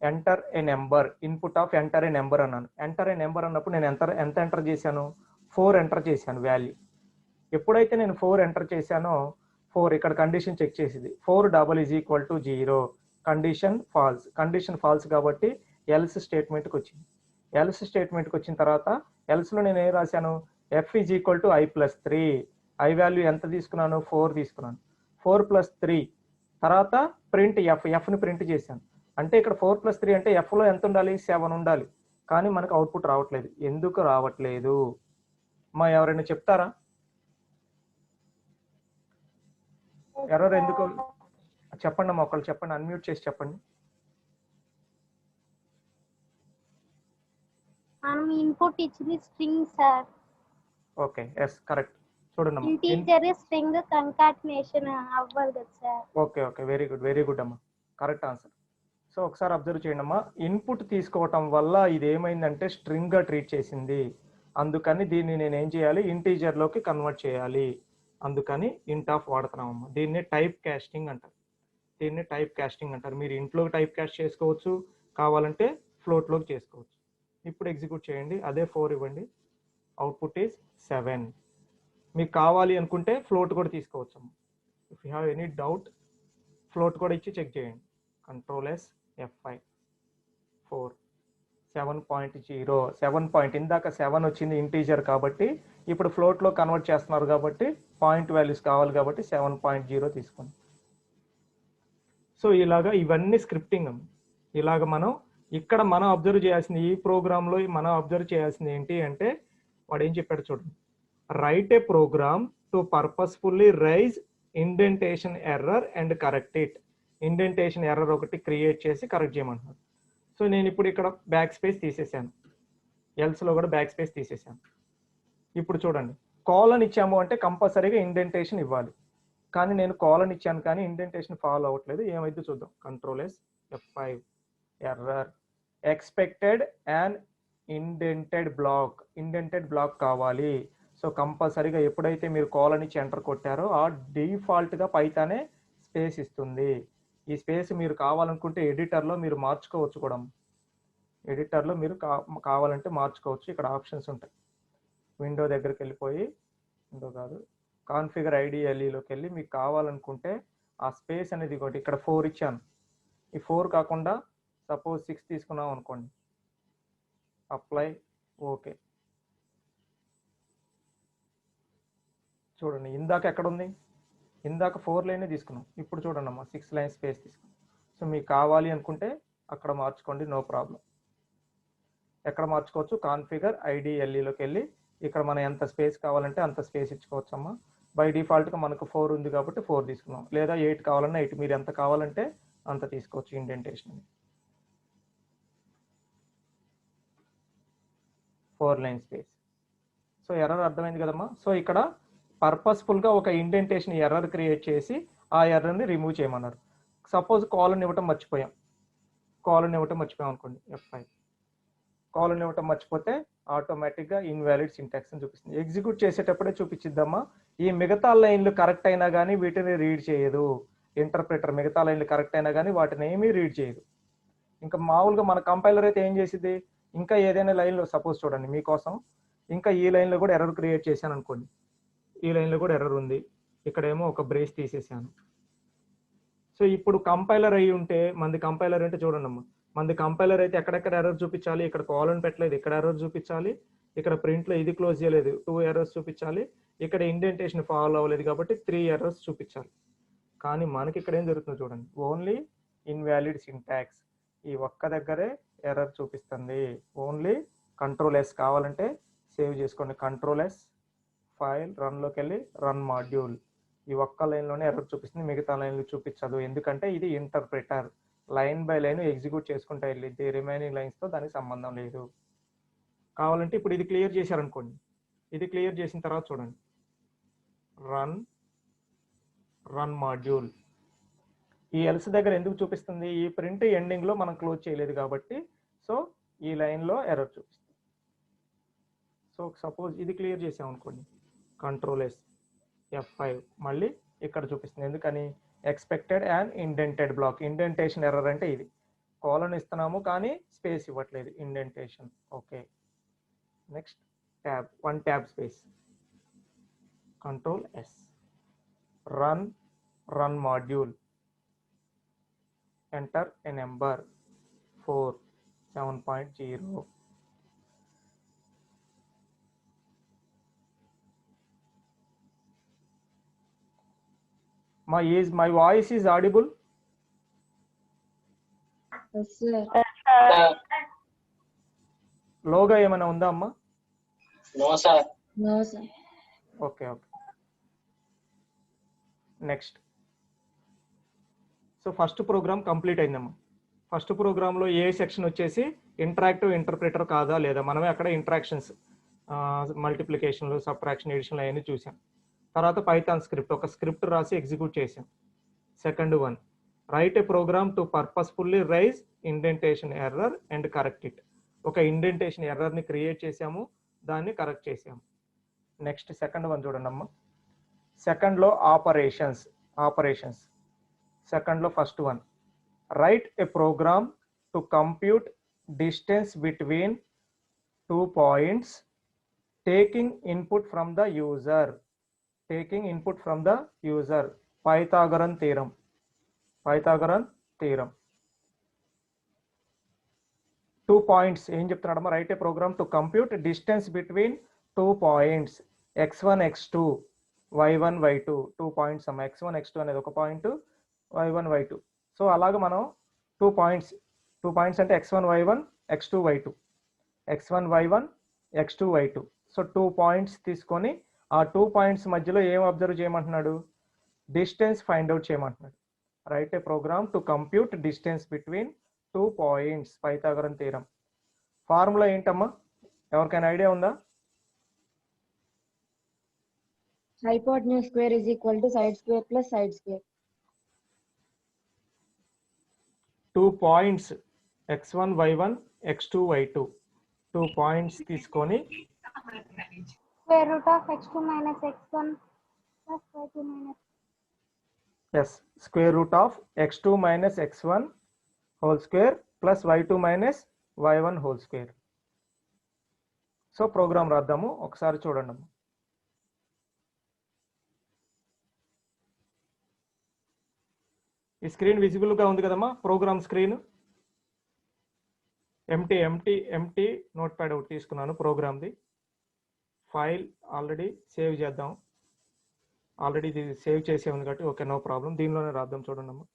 Enter a number, input of enter a number అన్నాను. ఎంటర్ ఏ నెంబర్ అన్నప్పుడు నేను ఎంత ఎంటర్ చేశాను, 4 ఎంటర్ చేశాను వాల్యూ. ఎప్పుడైతే నేను 4 ఎంటర్ చేశానో 4 ఇక్కడ కండిషన్ చెక్ చేసింది. 4 = 0. కండిషన్ ఫాల్స్ కాబట్టి ఎల్స్ స్టేట్మెంట్కి వచ్చింది. ఎల్స్ స్టేట్మెంట్కి వచ్చిన తర్వాత ఎల్స్లో నేను ఏం రాశాను, F = I+3. ఐ వాల్యూ ఎంత తీసుకున్నాను, 4 తీసుకున్నాను. 4 + 3 తర్వాత ప్రింట్ ఎఫ్ని ప్రింట్ చేశాను. అంటే ఇక్కడ 4 + 3 అంటే ఎఫ్లో ఎంత ఉండాలి, 7 ఉండాలి. కానీ మనకు అవుట్పుట్ రావట్లేదు. ఎందుకు రావట్లేదు మా ఎవరైనా చెప్తారా? ఎర్రర్ ఎందుకు చెప్పండి అమ్మా, ఒకళ్ళు చెప్పండి, అన్మ్యూట్ చేసి చెప్పండి. మనం ఇన్పుట్ ఇచ్చింది string sir. Okay, yes correct. చూడండి అమ్మా, ఇంటీజర్ స్ట్రింగ్ కంకాటినేషన్ అవ్వాలి కదా సార్. ఓకే వెరీ గుడ్ అమ్మా, కరెక్ట్ ఆన్సర్. సో ఒకసారి అబ్జర్వ్ చేయండి అమ్మా, ఇన్పుట్ తీసుకోవటం వల్ల ఇది ఏమైందంటే స్ట్రింగ్ గా ట్రీట్ చేసింది. అందుకని దీన్ని నేను ఏం చేయాలి, ఇంటీజర్లోకి కన్వర్ట్ చేయాలి. అందుకని ఇంట్ ఆఫ్ వాడుతున్నాం అమ్మా. దీన్ని టైప్ కాస్టింగ్ అంటారు. మీరు ఇంట్లో టైప్ కాస్ట్ చేసుకోవచ్చు, కావాలంటే ఫ్లోట్లోకి చేసుకోవచ్చు. ఇప్పుడు ఎగ్జిక్యూట్ చేయండి, అదే 4 ఇవ్వండి. Output is 7. మీకు కావాలి అనుకుంటే ఫ్లోట్ కూడా తీసుకోవచ్చు అమ్మా. If you have any doubt float కూడా ఇచ్చి చెక్ చేయండి. Ctrl+F5 4 7.0 7 పాయింట్, ఇందాక 7 వచ్చింది ఇంటీజర్ కాబట్టి ఇప్పుడు ఫ్లోట్లో కన్వర్ట్ చేస్తున్నారు కాబట్టి పాయింట్ వాల్యూస్ కావాలి కాబట్టి 7.0 తీసుకోండి. సో ఇలాగా ఇవన్నీ స్క్రిప్టింగ్. ఇలాగ మనం ఇక్కడ మనం అబ్జర్వ్ చేయాల్సింది, ఈ ప్రోగ్రాంలో మనం అబ్జర్వ్ చేయాల్సింది ఏంటి అంటే వాడు ఏం చెప్పాడు చూడండి. Write a program to purposefully raise indentation error and correct it. Indentation error ఒకటి క్రియేట్ చేసి కరెక్ట్ చేయమంటున్నాడు. సో నేను ఇప్పుడు ఇక్కడ బ్యాక్ స్పేస్ తీసేసాను, ఎల్స్లో కూడా బ్యాక్ స్పేస్ తీసేసాను. ఇప్పుడు చూడండి, కాలన్ ఇచ్చాము అంటే కంపల్సరీగా ఇండెంటేషన్ ఇవ్వాలి, కానీ నేను కాలన్ ఇచ్చాను కానీ ఇండెంటేషన్ ఫాలో అవ్వట్లేదు. ఏమైతే చూద్దాం. Control S F5 error expected and indented block కావాలి. సో కంపల్సరీగా ఎప్పుడైతే మీరు కాలన్ ఇచ్చి ఎంటర్ కొట్టారో ఆ డిఫాల్ట్గా పైథానే స్పేస్ ఇస్తుంది. ఈ స్పేస్ మీరు కావాలనుకుంటే ఎడిటర్లో మీరు మార్చుకోవచ్చు కూడా. ఎడిటర్లో మీరు కావాలంటే మార్చుకోవచ్చు. ఇక్కడ ఆప్షన్స్ ఉంటాయి. విండో దగ్గరికి వెళ్ళిపోయి, విండో కాదు, కాన్ఫిగర్ IDLEలోకి వెళ్ళి మీకు కావాలనుకుంటే ఆ స్పేస్ అనేది ఒకటి ఇక్కడ 4 ఇచ్చాను. ఈ 4 కాకుండా సపోజ్ 6 తీసుకున్నాం అనుకోండి. Apply, okay. చూడండి ఇందాక ఎక్కడ ఉంది, ఇందాక 4 లైనే తీసుకున్నాం, ఇప్పుడు చూడండి అమ్మా 6 లైన్ స్పేస్ తీసుకున్నాం. సో మీకు కావాలి అనుకుంటే అక్కడ మార్చుకోండి, నో ప్రాబ్లం. ఎక్కడ మార్చుకోవచ్చు, కాన్ఫిగర్ IDLEలోకి వెళ్ళి ఇక్కడ మనం ఎంత స్పేస్ కావాలంటే అంత స్పేస్ ఇచ్చుకోవచ్చు అమ్మా. బై డిఫాల్ట్గా మనకు 4 ఉంది కాబట్టి 4 తీసుకున్నాం, లేదా 8 కావాలన్నా 8, మీరు ఎంత కావాలంటే అంత తీసుకోవచ్చు indentation. 4 line space. So error అర్థమైంది కదమ్మా. సో ఇక్కడ పర్పస్ఫుల్గా ఒక ఇండెంటేషన్ ఎర్రర్ క్రియేట్ చేసి ఆ ఎర్రర్ని రిమూవ్ చేయమన్నారు. సపోజ్ కాలన్ ఇవ్వటం మర్చిపోయాం అనుకోండి. F5 కాలన్ ఇవ్వటం మర్చిపోతే ఆటోమేటిక్గా ఇన్వాలిడ్ సింటాక్స్ అని చూపిస్తుంది. ఎగ్జిక్యూట్ చేసేటప్పుడే చూపించిద్దామా. ఈ మిగతా లైన్లు కరెక్ట్ అయినా కానీ వీటిని రీడ్ చేయదు ఇంటర్ప్రిటర్. మిగతా లైన్లు కరెక్ట్ అయినా కానీ వాటిని ఏమీ రీడ్ చేయదు. ఇంకా మామూలుగా మన కంపైలర్ అయితే ఏం చేసింది, ఇంకా ఏదైనా లైన్లో సపోజ్ చూడండి మీకోసం, ఇంకా ఈ లైన్లో కూడా ఎర్రర్ క్రియేట్ చేశాను అనుకోండి. ఈ లైన్లో కూడా ఎర్రర్ ఉంది, ఇక్కడేమో ఒక బ్రేస్ తీసేసాను. సో ఇప్పుడు కంపైలర్ అయ్యి ఉంటే, మంది కంపైలర్ అంటే చూడండి అమ్మా, మంది కంపైలర్ అయితే ఎక్కడెక్కడ ఎర్రర్ చూపించాలి, ఇక్కడ కాలన్ పెట్టలేదు, ఇక్కడ ఎర్రర్ చూపించాలి, ఇక్కడ ప్రింట్లో ఇది క్లోజ్ చేయలేదు 2 ఎర్రర్స్ చూపించాలి, ఇక్కడ ఇండెంటేషన్ ఫాలో అవ్వలేదు కాబట్టి 3 ఎర్రర్స్ చూపించాలి. కానీ మనకి ఇక్కడ ఏం జరుగుతుందో చూడండి, ఓన్లీ ఇన్వాలిడ్ సింటాక్స్, ఈ ఒక్క దగ్గరే ఎర్రర్ చూపిస్తుంది. ఓన్లీ కంట్రోల్ S కావాలంటే సేవ్ చేసుకోండి. కంట్రోల్ S ఫైల్ రన్లోకి వెళ్ళి రన్ మాడ్యూల్, ఈ ఒక్క లైన్లోనే ఎర్రర్ చూపిస్తుంది, మిగతా లైన్లు చూపించదు. ఎందుకంటే ఇది interpreter line by line execute చేసుకుంటా వెళ్ళిద్ది, రిమైనింగ్ లైన్స్తో దానికి సంబంధం లేదు. కావాలంటే ఇప్పుడు ఇది క్లియర్ చేశారనుకోండి, ఇది క్లియర్ చేసిన తర్వాత చూడండి రన్ మాడ్యూల్. ఈ ఎల్స్ దగ్గర ఎందుకు చూపిస్తుంది, ఈ ప్రింట్ ఎండింగ్లో మనం క్లోజ్ చేయలేదు కాబట్టి, సో ఈ లైన్లో ఎర్రర్ చూపిస్తుంది. సో సపోజ్ ఇది క్లియర్ చేసాం అనుకోండి, కంట్రోల్ S F5 మళ్ళీ ఇక్కడ చూపిస్తుంది. ఎందుకని, expected and indented block. Indentation error అంటే ఇది, కాలన్ ఇస్తున్నాము కానీ స్పేస్ ఇవ్వట్లేదు, indentation. Okay, next tab, 1 tab space, control S run module, enter a number 4 7.0. My voice is audible? Yes, sir. లోగా ఏమైనా ఉందా అమ్మా? No sir. No, sir. Okay. Next. So first program complete అయిందమ్మా. ఫస్ట్ ప్రోగ్రాంలో ఏ సెక్షన్ వచ్చేసి ఇంటరాక్టివ్ ఇంటర్ప్రిటర్ కాదా లేదా, మనమే అక్కడ ఇంటరాక్షన్స్, మల్టిప్లికేషన్లు, సబ్ట్రాక్షన్, ఎడిషన్లు అవన్నీ చూసాం. తర్వాత పైథాన్ స్క్రిప్ట్, ఒక స్క్రిప్ట్ రాసి ఎగ్జిక్యూట్ చేసాం. Second one, write a program to purposefully raise indentation error and correct it. ఒక ఇండెంటేషన్ ఎర్రర్ని క్రియేట్ చేసాము, దాన్ని కరెక్ట్ చేసాము. నెక్స్ట్ సెకండ్ వన్ చూడండి అమ్మా. సెకండ్లో ఆపరేషన్స్. సెకండ్లో first one, write a program to compute distance between 2 points taking input from the user. Pythagorean theorem. 2 points ఏం చెప్తున్నాడమ్మా, write a program to compute distance between 2 points x1 x2 y1 y2. 2 points అమ్మా, x1 x2 అనేది ఒక పాయింట్, y1 y2. సో అలాగే మనం 2 పాయింట్స్ అంటే x1 y1 x2 y2, x1 y1 x2 y2. So 2 points తీసుకొని ఆ 2 పాయింట్స్ మధ్యలో ఏం అబ్జర్వ్ చేయమంటున్నాడు, డిస్టెన్స్ ఫైండ్ అవుట్ చేయమంటున్నాడు. Write a program to compute distance between 2 points, Pythagorean theorem. Formula ఏంటమ్మా, ఎవరికైనా ఐడియా ఉందా? Hypotenuse square is equal to side square plus side square. 2 points x1 y1 x2 y2. 2 points తీసుకొని square root of x2 minus x1 plus y2 minus square root of x2 minus x1 whole square plus y2 minus y1 whole square. So program రాద్దాము, ఒకసారి చూడండి అమ్మా. ఈ స్క్రీన్ విజిబుల్ గా ఉంది కదమ్మా, program screen. Empty notepad ఒకటి తీసుకున్నాను ప్రోగ్రామ్ది. ఫైల్ ఆల్రెడీ సేవ్ చేద్దాం, ఆల్రెడీ ఇది సేవ్ చేసే ఉంది కాబట్టి ఓకే, నో ప్రాబ్లం. దీనిలోనే రాద్దాం, చూడండి అమ్మా.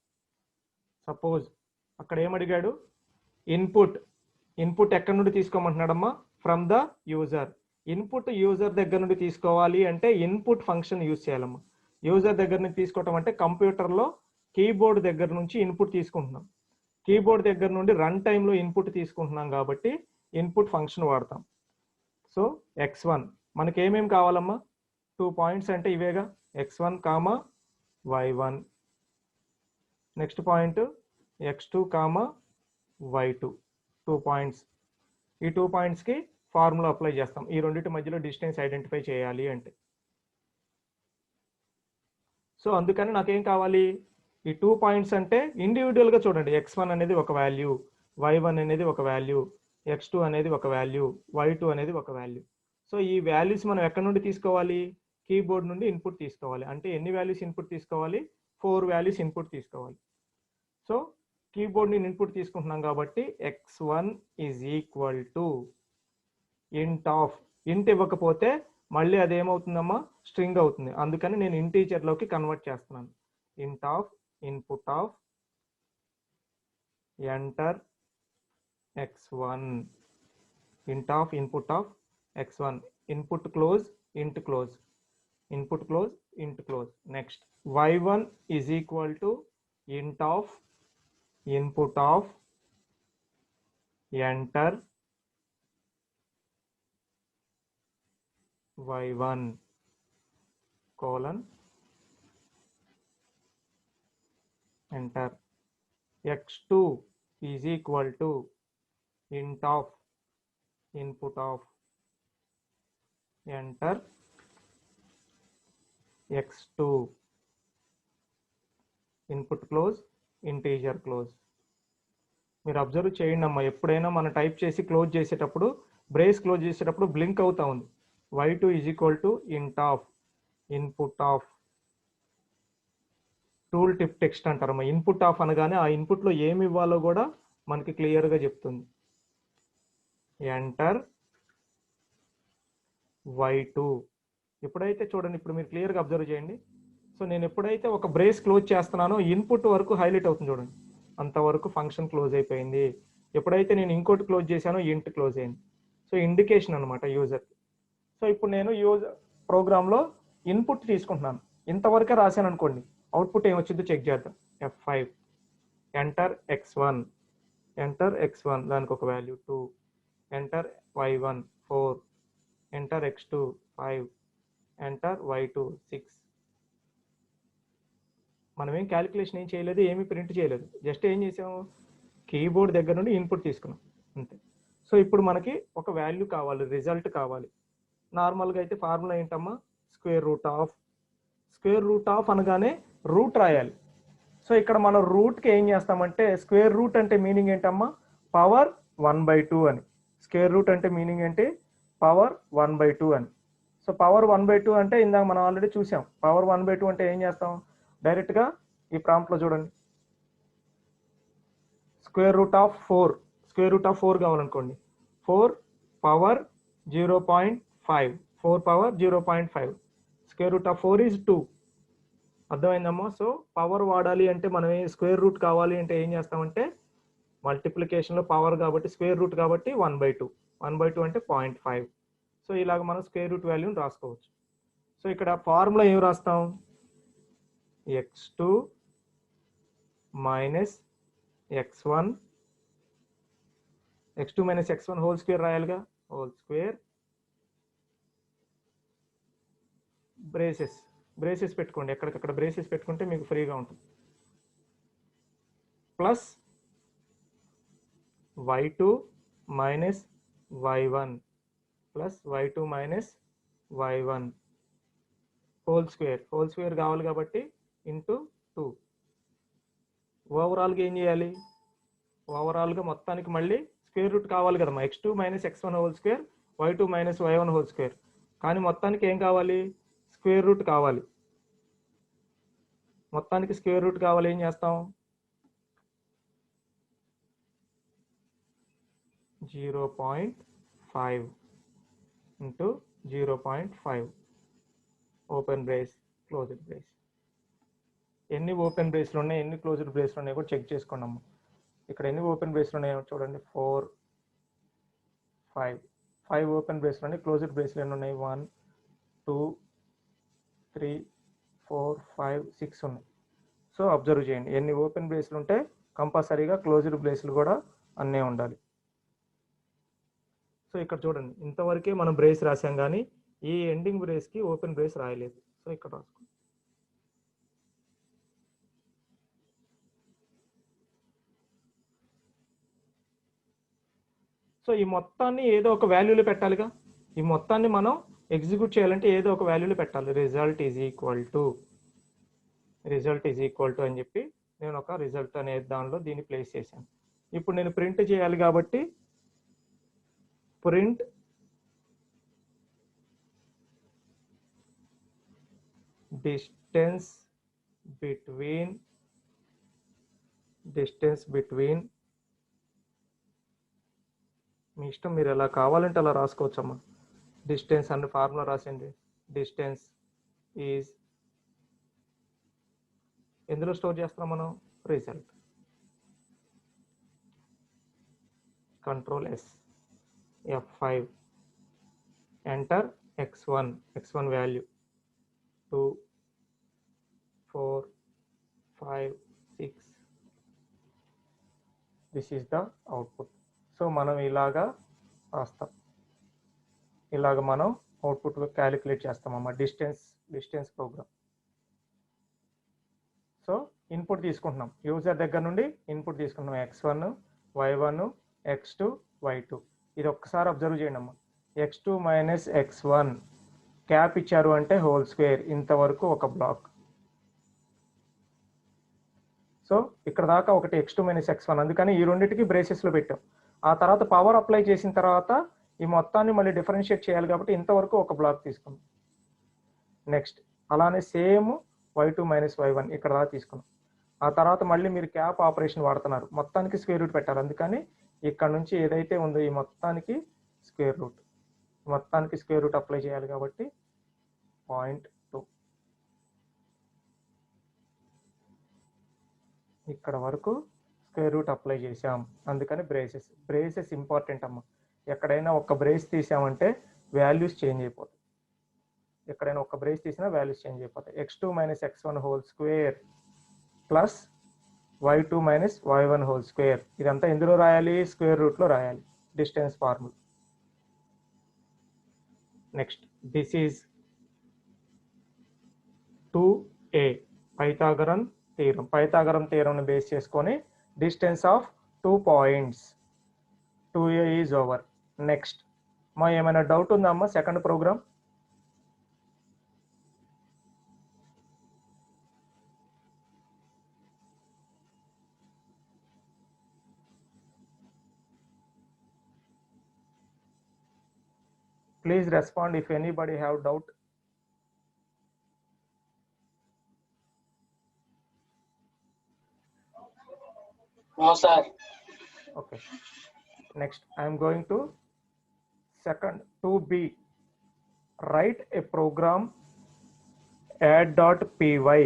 సపోజ్ అక్కడ ఏమడిగాడు, ఇన్పుట్ ఎక్కడి నుండి తీసుకోమంటున్నాడమ్మా, from the user. Input user దగ్గర నుండి తీసుకోవాలి అంటే ఇన్పుట్ ఫంక్షన్ యూజ్ చేయాలమ్మా. యూజర్ దగ్గర నుంచి తీసుకోవటం అంటే కంప్యూటర్లో కీబోర్డ్ దగ్గర నుంచి ఇన్పుట్ తీసుకుంటున్నాం, కీబోర్డ్ దగ్గర నుండి రన్ టైంలో ఇన్పుట్ తీసుకుంటున్నాం కాబట్టి ఇన్పుట్ ఫంక్షన్ వాడతాం. సో x1 మనకి ఏమేమి కావాలమ్మా, 2 పాయింట్స్ అంటే ఇవేగా, x1 comma y1, next point x2 comma y2. 2 points. ఈ 2 పాయింట్స్కి ఫార్ములా అప్లై చేస్తాం, ఈ రెండింటి మధ్యలో డిస్టెన్స్ ఐడెంటిఫై చేయాలి అంటే. సో అందుకని నాకేం కావాలి, ఈ 2 పాయింట్స్ అంటే ఇండివిజువల్గా చూడండి, x1 అనేది ఒక వాల్యూ, y1 అనేది ఒక వాల్యూ, x2 అనేది ఒక వాల్యూ, y2 అనేది ఒక వాల్యూ. సో ఈ వాల్యూస్ మనం ఎక్కడి నుండి తీసుకోవాలి, కీబోర్డ్ నుండి ఇన్పుట్ తీసుకోవాలి. అంటే ఎన్ని వాల్యూస్ ఇన్పుట్ తీసుకోవాలి, 4 వాల్యూస్ ఇన్పుట్ తీసుకోవాలి. సో కీబోర్డ్ నుండి ఇన్పుట్ తీసుకుంటున్నాం కాబట్టి x1 ఈజ్ ఈక్వల్ టు ఇంట్ ఇవ్వకపోతే మళ్ళీ అదేమవుతుందమ్మా, స్ట్రింగ్ అవుతుంది. అందుకని నేను ఇంటీజర్లోకి కన్వర్ట్ చేస్తున్నాను. int of input of enter x1, int of input of x1, input close int close, input close int close. Next y1 is equal to int of input of enter y1 colon enter. x2 is equal to int of input of enter x2, input close integer close. మీరు అబ్జర్వ్ చేయండి అమ్మా, ఎప్పుడైనా మనం టైప్ చేసి క్లోజ్ చేసేటప్పుడు, బ్రేస్ క్లోజ్ చేసేటప్పుడు బ్లింక్ అవుతా ఉంది. y2 is equal to int of input of tool tip text అంటారమ్మా. ఇన్పుట్ ఆఫ్ అనగానే ఆ ఇన్పుట్లో ఏమి ఇవ్వాలో కూడా మనకి క్లియర్గా చెప్తుంది. Enter y2. ఎప్పుడైతే చూడండి, ఇప్పుడు మీరు క్లియర్గా అబ్జర్వ్ చేయండి. సో నేను ఎప్పుడైతే ఒక బ్రేస్ క్లోజ్ చేస్తున్నానో ఇన్పుట్ వరకు హైలైట్ అవుతుంది చూడండి, అంతవరకు ఫంక్షన్ క్లోజ్ అయిపోయింది. ఎప్పుడైతే నేను ఇంకోటి క్లోజ్ చేశానో ఇంట్ క్లోజ్ అయింది. సో ఇండికేషన్ అనమాట యూజర్. సో ఇప్పుడు నేను ప్రోగ్రాంలో ఇన్పుట్ తీసుకుంటున్నాను, ఇంతవరకే రాశాను అనుకోండి, అవుట్పుట్ ఏమొచ్చిందో చెక్ చేద్దాం. F5 ఎంటర్ x1 దానికి ఒక value 2, enter y1 4, enter x2 5, enter y2 6. మనం ఏం క్యాలిక్యులేషన్ ఏం చేయలేదు, ఏమి ప్రింట్ చేయలేదు, జస్ట్ ఏం చేసాము, కీబోర్డ్ దగ్గర నుండి ఇన్పుట్ తీసుకున్నాం అంతే. సో ఇప్పుడు మనకి ఒక వాల్యూ కావాలి, రిజల్ట్ కావాలి. నార్మల్గా అయితే ఫార్ములా ఏంటమ్మా, స్క్వేర్ రూట్ ఆఫ్ అనగానే రూట్ రాయాలి. సో ఇక్కడ మనం రూట్కి ఏం చేస్తామంటే, స్క్వేర్ రూట్ అంటే మీనింగ్ ఏంటమ్మా, పవర్ 1/2 అని. స్క్వేర్ రూట్ అంటే మీనింగ్ ఏంటి, పవర్ 1/2 అని. సో పవర్ 1/2 అంటే ఇందాక మనం ఆల్రెడీ చూసాం. పవర్ 1/2 అంటే ఏం చేస్తాం, డైరెక్ట్గా ఈ ప్రాంప్ట్లో చూడండి, square root of 4. Square root of 4 కావాలనుకోండి, 4 power 0.5, 4 power 0.5, square root of 4 is 2. అర్థమైందమ్మా? సో పవర్ వాడాలి అంటే మనం స్క్వేర్ రూట్ కావాలి అంటే ఏం చేస్తామంటే మల్టిప్లికేషన్లో పవర్ కాబట్టి స్క్వేర్ రూట్ కాబట్టి 1/2, 1/2 అంటే 0.5. సో ఇలాగ మనం స్క్వేర్ రూట్ వాల్యూని రాసుకోవచ్చు. సో ఇక్కడ ఫార్ములా ఏం రాస్తాం, x2 minus x1, x2 minus x1 whole square రాయాలిగా, హోల్ స్క్వేర్ బ్రేసెస్ పెట్టుకోండి, ఎక్కడికక్కడ బ్రేసెస్ పెట్టుకుంటే మీకు ఫ్రీగా ఉంటుంది, plus y2 minus y1 plus y2 minus y1 whole square కావాలి కాబట్టి ఇంటూ 2. ఓవరాల్గా ఏం చేయాలి, ఓవరాల్గా మొత్తానికి మళ్ళీ స్క్వేర్ రూట్ కావాలి కదమ్మా, x2 minus x1 whole square, y2 minus y1 whole square. కానీ మొత్తానికి ఏం కావాలి, స్క్వేర్ రూట్ కావాలి. మొత్తానికి స్క్వేర్ రూట్ కావాలి, ఏం చేస్తాం, 0.5 into 0.5 open brace closed brace. ఎన్ని ఓపెన్ బ్రేస్లు ఉన్నాయి, ఎన్ని క్లోజ్డ్ బ్రేస్లు ఉన్నాయి కూడా చెక్ చేసుకోండి అమ్మ. ఇక్కడ ఎన్ని ఓపెన్ బ్రేస్లు ఉన్నాయో చూడండి, 4, 5 ఓపెన్ బ్రేస్లు ఉన్నాయి. క్లోజ్డ్ బ్రేస్లు ఎన్ని ఉన్నాయి, 1, 2, 3, 4, 5, 6 ఉన్నాయి. సో అబ్జర్వ్ చేయండి, ఎన్ని ఓపెన్ బ్రేస్లు ఉంటే కంపల్సరీగా క్లోజ్డ్ బ్రేస్లు కూడా అన్నీ ఉండాలి. సో ఇక్కడ చూడండి, ఇంతవరకే మనం బ్రేస్ రాసాం కానీ ఈ ఎండింగ్ బ్రేస్కి ఓపెన్ బ్రేస్ రాయలేదు. సో ఇక్కడ రాసుకోండి. సో ఈ మొత్తాన్ని ఏదో ఒక వాల్యూలో పెట్టాలిగా, ఈ మొత్తాన్ని మనం ఎగ్జిక్యూట్ చేయాలంటే ఏదో ఒక వాల్యూలో పెట్టాలి. రిజల్ట్ ఈజ్ ఈక్వల్ టు అని చెప్పి నేను ఒక రిజల్ట్ అనే దానిలో దీన్ని ప్లేస్ చేశాను. ఇప్పుడు నేను ప్రింట్ చేయాలి కాబట్టి ప్రింట్ డిస్టెన్స్ బిట్వీన్ మీ ఇష్టం, మీరు ఎలా కావాలంటే అలా రాసుకోవచ్చమ్మా. డిస్టెన్స్ అన్న ఫార్ములా రాసింది, డిస్టెన్స్ ఈజ్ ఎందులో స్టోర్ చేస్తాం మనం, result, control S, F5, enter x1 value 2, 4, 5, 6. This is the output. So మనం ఇలాగా రాస్తాం, ఇలాగ మనం అవుట్పుట్ క్యాలిక్యులేట్ చేస్తామమ్మా డిస్టెన్స్ ప్రోగ్రామ్. సో ఇన్పుట్ తీసుకుంటున్నాం, యూజర్ దగ్గర నుండి ఇన్పుట్ తీసుకుంటున్నాం, x1, y1, x2, y2. ఇది ఒక్కసారి అబ్జర్వ్ చేయండి అమ్మా, x2 మైనస్ x1 క్యాప్ ఇచ్చారు అంటే హోల్ స్క్వేర్, ఇంతవరకు ఒక బ్లాక్. సో ఇక్కడ దాకా ఒకటి x2 మైనస్ x1, అందుకని ఈ రెండింటికి బ్రేసెస్లో పెట్టాం. ఆ తర్వాత పవర్ అప్లై చేసిన తర్వాత ఈ మొత్తాన్ని మళ్ళీ డిఫరెన్షియేట్ చేయాలి కాబట్టి ఇంతవరకు ఒక బ్లాక్ తీసుకున్నాం. నెక్స్ట్ అలానే సేమ్ y2 మైనస్ y1 ఇక్కడ దాకా తీసుకున్నాం. ఆ తర్వాత మళ్ళీ మీరు క్యాప్ ఆపరేషన్ వాడుతున్నారు, మొత్తానికి స్క్వేర్ రూట్ పెట్టాలి. అందుకని ఇక్కడ నుంచి ఏదైతే ఉందో ఈ మొత్తానికి స్క్వేర్ రూట్ అప్లై చేయాలి కాబట్టి 0.2 ఇక్కడ వరకు స్క్వేర్ రూట్ అప్లై చేసాం. అందుకని బ్రేసెస్ ఇంపార్టెంట్ అమ్మ. ఎక్కడైనా ఒక బ్రేస్ తీసామంటే వాల్యూస్ చేంజ్ అయిపోతాయి, ఎక్కడైనా ఒక బ్రేస్ తీసినా వాల్యూస్ చేంజ్ అయిపోతాయి. x2 minus x1 whole square plus y2 minus y1 whole square, ఇదంతా ఎందులో రాయాలి, స్క్వేర్ రూట్లో రాయాలి, distance formula. Next this is 2a Pythagorean theorem base చేసుకొని distance of 2 points 2a is over. Next మా ఏమైనా డౌట్ ఉందా అమ్మా second program? Please respond if anybody have doubt. No, sir. Okay. Next, I am going to second 2b. Write a program add.py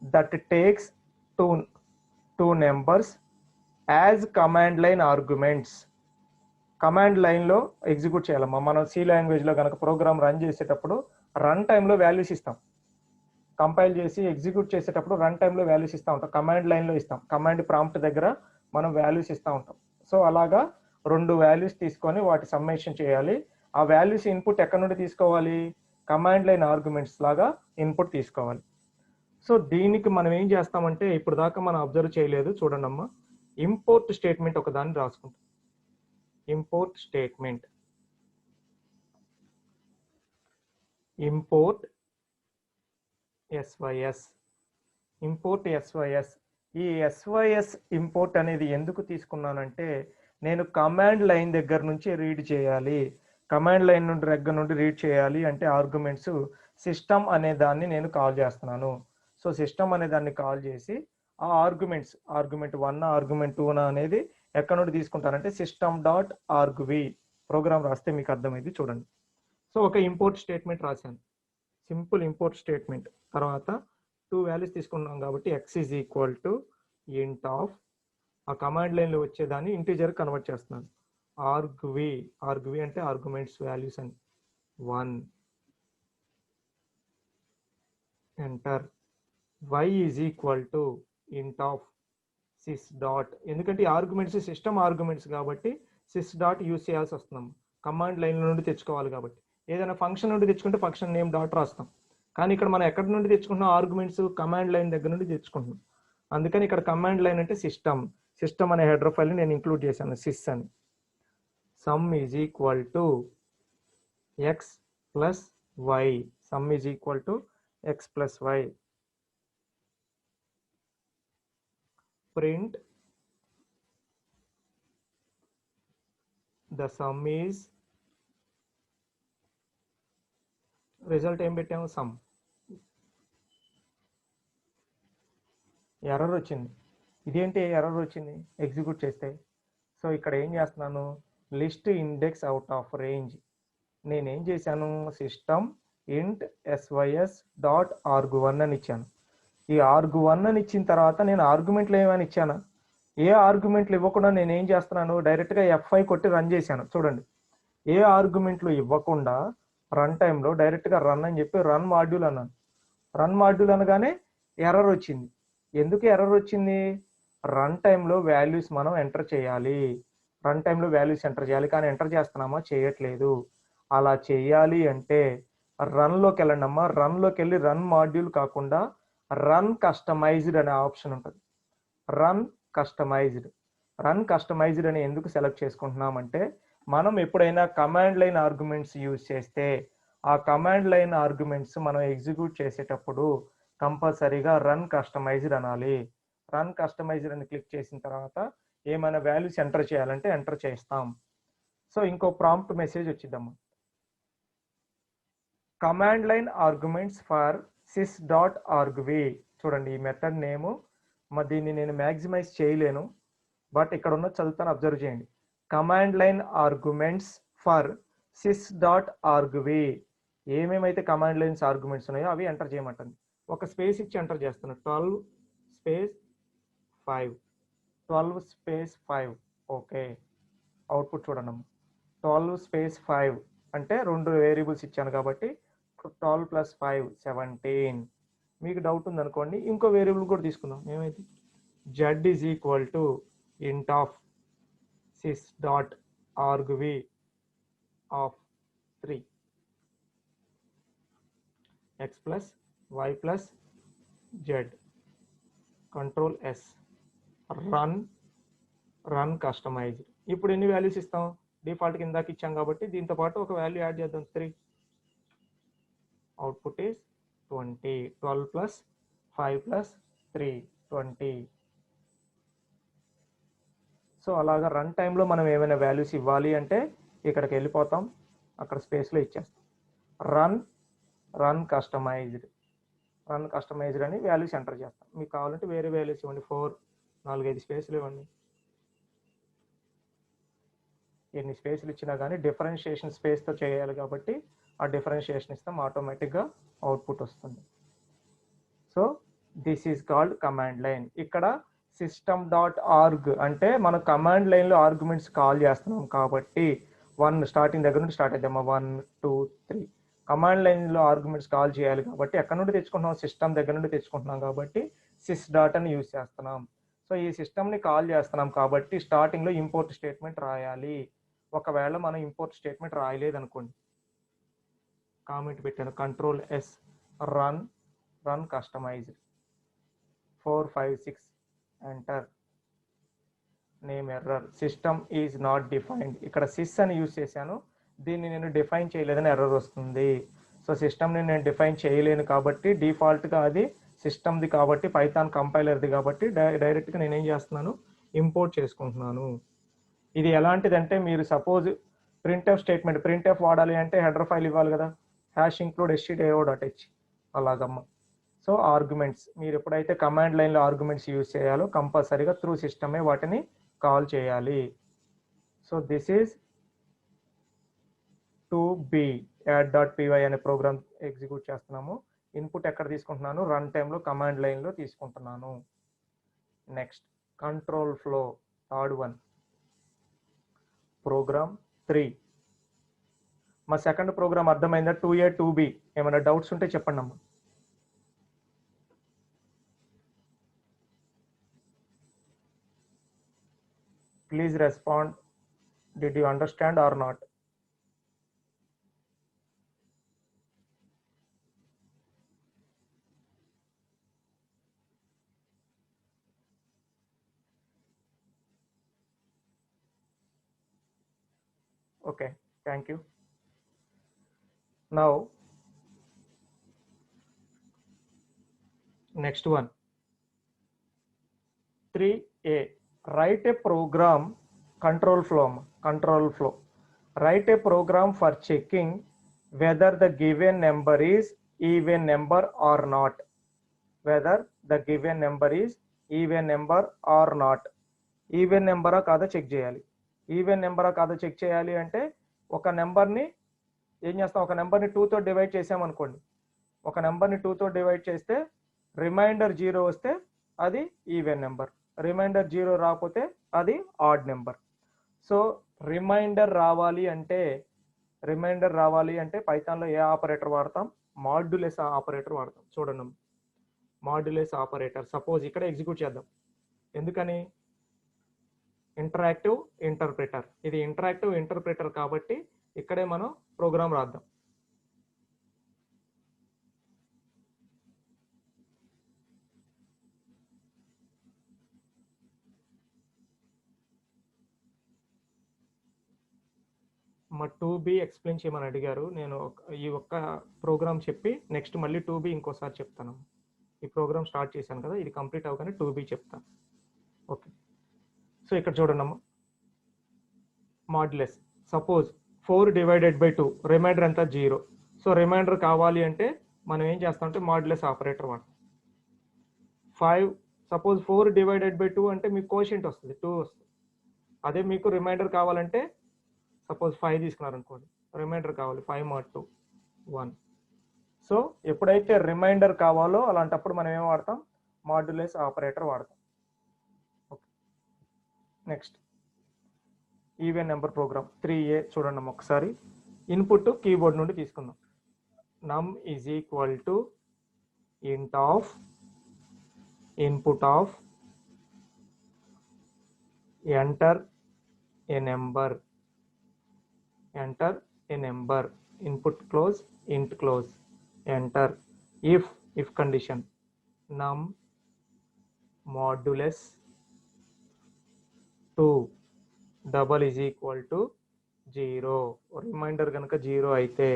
that takes two numbers as command line arguments. Command లైన్లో ఎగ్జిక్యూట్ చేయాలమ్మా. మనం సి లాంగ్వేజ్లో కనుక ప్రోగ్రామ్ రన్ చేసేటప్పుడు రన్ టైంలో వాల్యూస్ ఇస్తాం. కంపైల్ చేసి ఎగ్జిక్యూట్ చేసేటప్పుడు రన్ టైంలో వాల్యూస్ ఇస్తూ ఉంటాం. కమాండ్ లైన్లో ఇస్తాం. కమాండ్ ప్రాంప్ట్ దగ్గర మనం వాల్యూస్ ఇస్తూ ఉంటాం. సో అలాగా 2 వాల్యూస్ తీసుకొని వాటి సమ్మేషన్ చేయాలి. ఆ వాల్యూస్ ఇన్పుట్ ఎక్కడి నుండి తీసుకోవాలి? కమాండ్ లైన్ ఆర్గ్యుమెంట్స్ లాగా ఇన్పుట్ తీసుకోవాలి. సో దీనికి మనం ఏం చేస్తామంటే ఇప్పుడు దాకా మనం అబ్జర్వ్ చేయలేదు, చూడండి అమ్మా. ఇంపోర్ట్ స్టేట్మెంట్ ఒక దాన్ని రాసుకుంటాం. Import statement, import SYS, import SYS. ఈ SYS ఇంపోర్ట్ అనేది ఎందుకు తీసుకున్నానంటే నేను కమాండ్ లైన్ దగ్గర నుంచి రీడ్ చేయాలి. కమాండ్ లైన్ నుండి రీడ్ చేయాలి అంటే ఆర్గ్యుమెంట్స్ సిస్టమ్ అనే దాన్ని నేను కాల్ చేస్తున్నాను. సో సిస్టమ్ అనే దాన్ని కాల్ చేసి ఆ ఆర్గ్యుమెంట్స్ ఆర్గ్యుమెంట్ 1 ఆర్గ్యుమెంట్ 2 అనేది ఎక్కడ నుండి తీసుకుంటానంటే సిస్టమ్ డాట్ ఆర్గ్వి ప్రోగ్రామ్ రాస్తే మీకు అర్థమైంది, చూడండి. సో ఒక ఇంపోర్ట్ స్టేట్మెంట్ రాశాను, సింపుల్ ఇంపోర్ట్ స్టేట్మెంట్. తర్వాత 2 వాల్యూస్ తీసుకున్నాం కాబట్టి x is equal to int of, ఆ కమాండ్ లైన్లో వచ్చేదాన్ని ఇంటీజర్ కన్వర్ట్ చేస్తున్నాను. ఆర్గ్వి అంటే ఆర్గ్యుమెంట్స్ వాల్యూస్ అని 1 enter. y is equal to int of sys dot, ఎందుకంటే ఆర్గ్యుమెంట్స్ సిస్టమ్ ఆర్గ్యుమెంట్స్ కాబట్టి sys డాట్ యూజ్ చేయాల్సి వస్తున్నాం. కమాండ్ లైన్ నుండి తెచ్చుకోవాలి కాబట్టి. ఏదైనా ఫంక్షన్ నుండి తెచ్చుకుంటే ఫంక్షన్ నేమ్ డాట్ రాస్తాం. కానీ ఇక్కడ మనం ఎక్కడి నుండి తెచ్చుకుంటున్నాం? ఆర్గ్యుమెంట్స్ కమాండ్ లైన్ దగ్గర నుండి తెచ్చుకుంటున్నాం. అందుకని ఇక్కడ కమాండ్ లైన్ అంటే సిస్టమ్ అనే హెడర్ ఫైల్ని నేను ఇంక్లూడ్ చేశాను, sys అని. Sum is equal to x plus y, sum is equal to x plus y. Print the sum is, result ఏం పెట్టాము? సమ్. ఎర్రర్ వచ్చింది. ఇదేంటి ఎర్రర్ వచ్చింది ఎగ్జిక్యూట్ చేస్తే? సో ఇక్కడ ఏం చేస్తున్నాను? List index out of range. నేనేం చేశాను? సిస్టమ్ ఇంట్ SYS డాట్ arg1 అని ఇచ్చాను. ఈ arg1 అని ఇచ్చిన తర్వాత నేను ఆర్గ్యుమెంట్లు ఏమని ఇచ్చాను? ఏ ఆర్గ్యుమెంట్లు ఇవ్వకుండా నేను ఏం చేస్తున్నాను? డైరెక్ట్గా F5 కొట్టి రన్ చేశాను. చూడండి, ఏ ఆర్గ్యుమెంట్లు ఇవ్వకుండా రన్ టైంలో డైరెక్ట్గా రన్ అని చెప్పి రన్ మాడ్యూల్ అన్నాను. రన్ మాడ్యూల్ అనగానే ఎర్రర్ వచ్చింది. ఎందుకు ఎర్రర్ వచ్చింది? రన్ టైంలో వాల్యూస్ మనం ఎంటర్ చేయాలి. రన్ టైంలో వాల్యూస్ ఎంటర్ చేయాలి, కానీ ఎంటర్ చేస్తున్నామా? చేయట్లేదు. అలా చేయాలి అంటే రన్లోకి వెళ్ళండి అమ్మా. రన్లోకి వెళ్ళి రన్ మాడ్యూల్ కాకుండా రన్ కస్టమైజ్డ్ అనే ఆప్షన్ ఉంటుంది. రన్ కస్టమైజ్డ్ అని ఎందుకు సెలెక్ట్ చేసుకుంటున్నామంటే మనం ఎప్పుడైనా కమాండ్ లైన్ ఆర్గ్యుమెంట్స్ యూజ్ చేస్తే ఆ కమాండ్ లైన్ ఆర్గ్యుమెంట్స్ మనం ఎగ్జిక్యూట్ చేసేటప్పుడు కంపల్సరీగా రన్ కస్టమైజ్డ్ అనాలి. రన్ కస్టమైజ్డ్ అని క్లిక్ చేసిన తర్వాత ఏమైనా వాల్యూస్ ఎంటర్ చేయాలంటే ఎంటర్ చేస్తాం. సో ఇంకో ప్రాంప్ట్ మెసేజ్ వచ్చిందమ్మా. Command line arguments for sys dot argv. చూడండి, ఈ మెథడ్ నేము. మరి దీన్ని నేను మ్యాక్సిమైజ్ చేయలేను, బట్ ఇక్కడ ఉన్న చదువుతాను, అబ్జర్వ్ చేయండి. Command line arguments for sys dot argv. ఏమేమైతే కమాండ్ లైన్స్ ఆర్గ్యుమెంట్స్ ఉన్నాయో అవి ఎంటర్ చేయమంటుంది. ఒక స్పేస్ ఇచ్చి ఎంటర్ చేస్తున్నాను. 12 స్పేస్ 5. ఓకే, అవుట్పుట్ చూడండి. 12 స్పేస్ 5 అంటే 2 వేరియబుల్స్ ఇచ్చాను కాబట్టి 12 ప్లస్ 5 17. మీకు డౌట్ ఉందనుకోండి, ఇంకో వేరియబుల్ కూడా తీసుకుందాం. ఏమైతే z is equal to int of sys dot argv of 3 x plus y plus z. Control S, run customize. ఇప్పుడు ఎన్ని వాల్యూస్ ఇస్తాం? డిఫాల్ట్ కిందకి ఇచ్చాం కాబట్టి దీంతో పాటు ఒక వాల్యూ యాడ్ చేద్దాం, 3. Output is 20. 12 plus 5 plus 3 20. So అలాగా రన్ టైంలో మనం ఏమైనా వాల్యూస్ ఇవ్వాలి అంటే ఇక్కడికి వెళ్ళిపోతాం, అక్కడ స్పేస్లో ఇచ్చేస్తాం. రన్ కస్టమైజ్డ్ అని వాల్యూస్ ఎంటర్ చేస్తాం. మీకు కావాలంటే వేరే వాల్యూస్ ఇవ్వండి, 4 4-5 స్పేస్లు ఇవ్వండి. ఎన్ని స్పేస్లు ఇచ్చినా కానీ డిఫరెన్షియేషన్ స్పేస్తో చేయాలి కాబట్టి ఆ డిఫరెన్షియేషన్ ఇస్తాం, ఆటోమేటిక్గా అవుట్పుట్ వస్తుంది. So this is called command line. ఇక్కడ system.arg అంటే మనం కమాండ్ లైన్లో ఆర్గ్యుమెంట్స్ కాల్ చేస్తున్నాం కాబట్టి 1 స్టార్టింగ్ దగ్గర నుండి స్టార్ట్ అవుతామా 1 2 3 కమాండ్ లైన్లో ఆర్గ్యుమెంట్స్ కాల్ చేయాలి కాబట్టి ఎక్కడ నుండి తెచ్చుకుంటున్నాం, సిస్టమ్ దగ్గర నుండి తెచ్చుకుంటున్నాం కాబట్టి సిస్ డాట్ అని యూజ్ చేస్తున్నాం. సో ఈ సిస్టమ్ని కాల్ చేస్తున్నాం కాబట్టి స్టార్టింగ్లో ఇంపోర్ట్ స్టేట్మెంట్ రాయాలి. ఒకవేళ మనం ఇంపోర్ట్ స్టేట్మెంట్ రాయలేదు అనుకోండి, కామెంట్ పెట్టాను, control S run customize 4 5 6 enter, name error, system is not defined. ఇక్కడ సిస్ అని యూజ్ చేశాను, దీన్ని నేను డిఫైన్ చేయలేదని ఎర్రర్ వస్తుంది. సో సిస్టమ్ని నేను డిఫైన్ చేయలేను కాబట్టి డిఫాల్ట్గా అది సిస్టమ్ది కాబట్టి పైథాన్ కంపైలర్ది కాబట్టి డైరెక్ట్గా నేనేం చేస్తున్నాను, ఇంపోర్ట్ చేసుకుంటున్నాను. ఇది ఎలాంటిదంటే మీరు సపోజ్ ప్రింట్ఎఫ్ స్టేట్మెంట్ ప్రింట్ఎఫ్ వాడాలి అంటే హెడర్ ఫైల్ ఇవ్వాలి కదా, #include stdio.h అలాగమ్మ. సో ఆర్గ్యుమెంట్స్ మీరు ఎప్పుడైతే కమాండ్ లైన్లో ఆర్గ్యుమెంట్స్ యూజ్ చేయాలో కంపల్సరీగా త్రూ సిస్టమే వాటిని కాల్ చేయాలి. So this is 2b add.py అనే ప్రోగ్రామ్ ఎగ్జిక్యూట్ చేస్తున్నాము. ఇన్పుట్ ఎక్కడ తీసుకుంటున్నాను, రన్ టైంలో కమాండ్ లైన్లో తీసుకుంటున్నాను. Next control flow, third one, program 3. మా సెకండ్ ప్రోగ్రామ్ అర్థమైందా, 2a 2b? ఏమైనా డౌట్స్ ఉంటే చెప్పండి అమ్మా. Please respond. Did you understand or not? Okay, thank you. Now, next one. 3a, write a program, control flow. Write a program for checking whether the given number is even number or not. Whether the given number is even number or not. Even నెంబరా కాదా చెక్ చేయాలి. ఈవెన్ నెంబరా కాదా చెక్ చేయాలి అంటే ఒక నెంబర్ని ఏం చేస్తాం, ఒక నెంబర్ని 2తో డివైడ్ చేసామనుకోండి, ఒక నెంబర్ని 2తో డివైడ్ చేస్తే రిమైండర్ 0 వస్తే అది ఈవెన్ నెంబర్, రిమైండర్ 0 రాకపోతే అది ఆడ్ నెంబర్. సో రిమైండర్ రావాలి అంటే పైథాన్లో ఏ ఆపరేటర్ వాడతాం, మాడ్యులస్ ఆపరేటర్ వాడతాం. చూడండి, మాడ్యులస్ ఆపరేటర్ సపోజ్ ఇక్కడ ఎగ్జిక్యూట్ చేద్దాం. ఎందుకని, ఇంటరాక్టివ్ ఇంటర్ప్రిటర్, ఇది ఇంటరాక్టివ్ ఇంటర్ప్రిటర్ కాబట్టి ఇక్కడే మనం ప్రోగ్రామ్ రాద్దాం. మా 2b ఎక్స్ప్లెయిన్ చేయమని అడిగారు, నేను ఈ ఒక్క ప్రోగ్రామ్ చెప్పి నెక్స్ట్ మళ్ళీ 2b ఇంకోసారి చెప్తాను. ఈ ప్రోగ్రామ్ స్టార్ట్ చేశాను కదా, ఇది కంప్లీట్ అవగానే 2b చెప్తాను. ఓకే, సో ఇక్కడ చూడండి అమ్మ, modulus suppose 4 divided by 2, remainder అంతా 0. సో రిమైండర్ కావాలి అంటే మనం ఏం చేస్తామంటే మాడ్యులస్ ఆపరేటర్ వాడతాం. 5 సపోజ్ 4 డివైడెడ్ బై 2 అంటే మీకు కోషెంట్ వస్తుంది 2 వస్తుంది. అదే మీకు రిమైండర్ కావాలంటే సపోజ్ 5 తీసుకున్నారనుకోండి, రిమైండర్ కావాలి 5 mod 2 1. సో ఎప్పుడైతే రిమైండర్ కావాలో అలాంటప్పుడు మనం ఏం వాడతాం, మాడ్యులస్ ఆపరేటర్ వాడతాం. Okay, next even number program 3a చూడండి ఒకసారి. ఇన్పుట్ కీబోర్డ్ నుండి తీసుకుందాం. num is equal to int of input of enter a number, input close int close, enter. if condition num modulus 2 double is equal to 0, reminder కనుక 0 అయితే,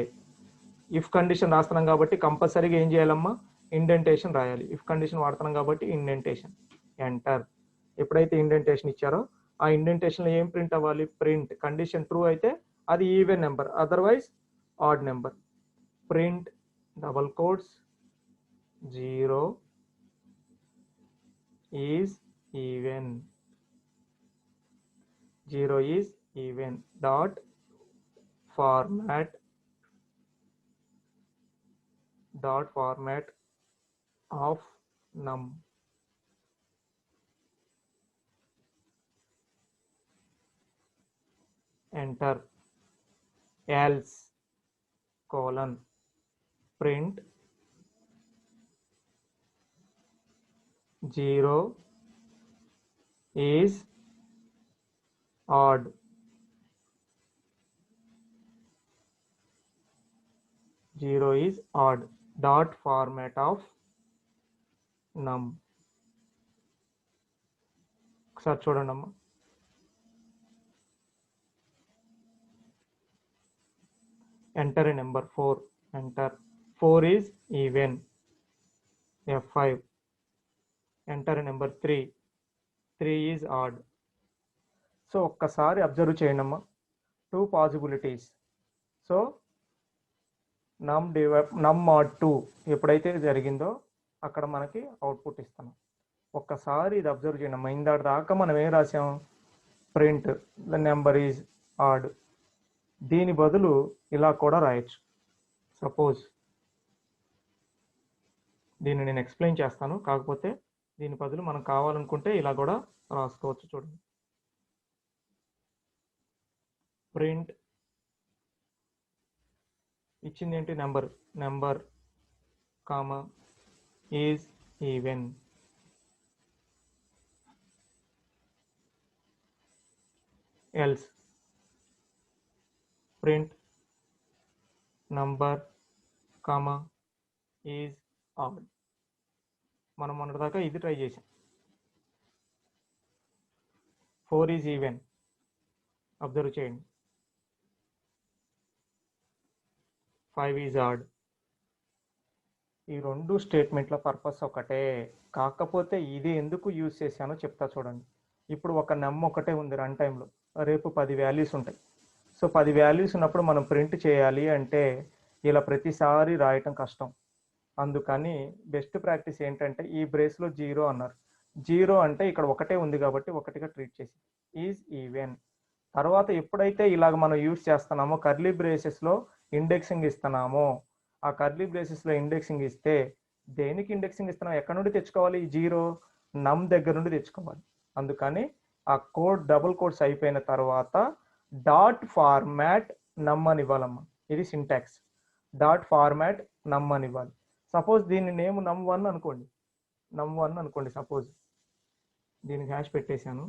ఇఫ్ కండిషన్ రాస్తున్నాం కాబట్టి కంపల్సరీగా ఏం చేయాలమ్మా, ఇండెంటేషన్ రాయాలి. ఇఫ్ కండిషన్ వాడుతున్నాం కాబట్టి ఇండెంటేషన్, ఎంటర్. ఎప్పుడైతే ఇండెంటేషన్ ఇచ్చారో ఆ ఇండెంటేషన్లో ఏం ప్రింట్ అవ్వాలి, ప్రింట్. కండిషన్ ట్రూ అయితే అది even number, otherwise odd number. Print double quotes 0 is even, 0 is even dot format of num. Enter. Else colon print 0 is odd. 0 is odd. Dot format of num. ఒకసారి చూడండి అమ్మా. Enter a number 4. Enter. 4 is even. F5. Enter a number 3. 3 is odd. So ఒక్కసారి అబ్జర్వ్ చేయండి అమ్మా. 2 పాసిబిలిటీస్. సో నమ్ mod 2 ఎప్పుడైతే జరిగిందో అక్కడ మనకి అవుట్పుట్ ఇస్తున్నాం. ఒక్కసారి ఇది అబ్జర్వ్ చేయండి అమ్మా. ఇందాక దాకా మనం ఏం రాసాం? Print the number is odd. దీని బదులు ఇలా కూడా రాయొచ్చు. సపోజ్ దీన్ని నేను ఎక్స్ప్లెయిన్ చేస్తాను, కాకపోతే దీని బదులు మనం కావాలనుకుంటే ఇలా కూడా రాసుకోవచ్చు. చూడండి, ప్రింట్ ఇచ్చింది ఏంటి? Number comma is even. Else print number comma is odd. మనం మొన్నటిదాకా ఇది ట్రై చేసాం. 4 ఈజ్ ఈవెన్. అబ్జర్వ్ చేయండి. 5 ఈజ్ ఆడ్. ఈ రెండు స్టేట్మెంట్ల పర్పస్ ఒకటే, కాకపోతే ఇది ఎందుకు యూజ్ చేశానో చెప్తా చూడండి. ఇప్పుడు ఒక నెమ్ ఒకటే ఉంది రన్ టైంలో, రేపు 10 వాల్యూస్ ఉంటాయి. సో 10 వాల్యూస్ ఉన్నప్పుడు మనం ప్రింట్ చేయాలి అంటే ఇలా ప్రతిసారి రాయటం కష్టం. అందుకని బెస్ట్ ప్రాక్టీస్ ఏంటంటే ఈ బ్రేస్లో 0 అన్నారు. 0 అంటే ఇక్కడ ఒకటే ఉంది కాబట్టి ఒకటిగా ట్రీట్ చేసి ఈజ్ ఈవెన్. తర్వాత ఎప్పుడైతే ఇలాగ మనం యూజ్ చేస్తున్నామో కర్లీ బ్రేసెస్లో ఇండెక్సింగ్ ఇస్తున్నామో, ఆ కర్లీ బ్రేసెస్లో ఇండెక్సింగ్ ఇస్తే దేనికి ఇండెక్సింగ్ ఇస్తున్నాం? ఎక్కడ నుండి తెచ్చుకోవాలి? ఈ 0 నమ్ దగ్గర నుండి తెచ్చుకోవాలి. అందుకని ఆ కోడ్ డబుల్ కోడ్స్ అయిపోయిన తర్వాత డాట్ ఫార్మాట్ నమ్ అని ఇవ్వాలమ్మా. ఇది సింటాక్స్. డాట్ ఫార్మాట్ నమ్ అని ఇవ్వాలి. సపోజ్ దీని నేమ్ num1 అనుకోండి. num1 అనుకోండి. సపోజ్ దీనికి హ్యాష్ పెట్టేశాను.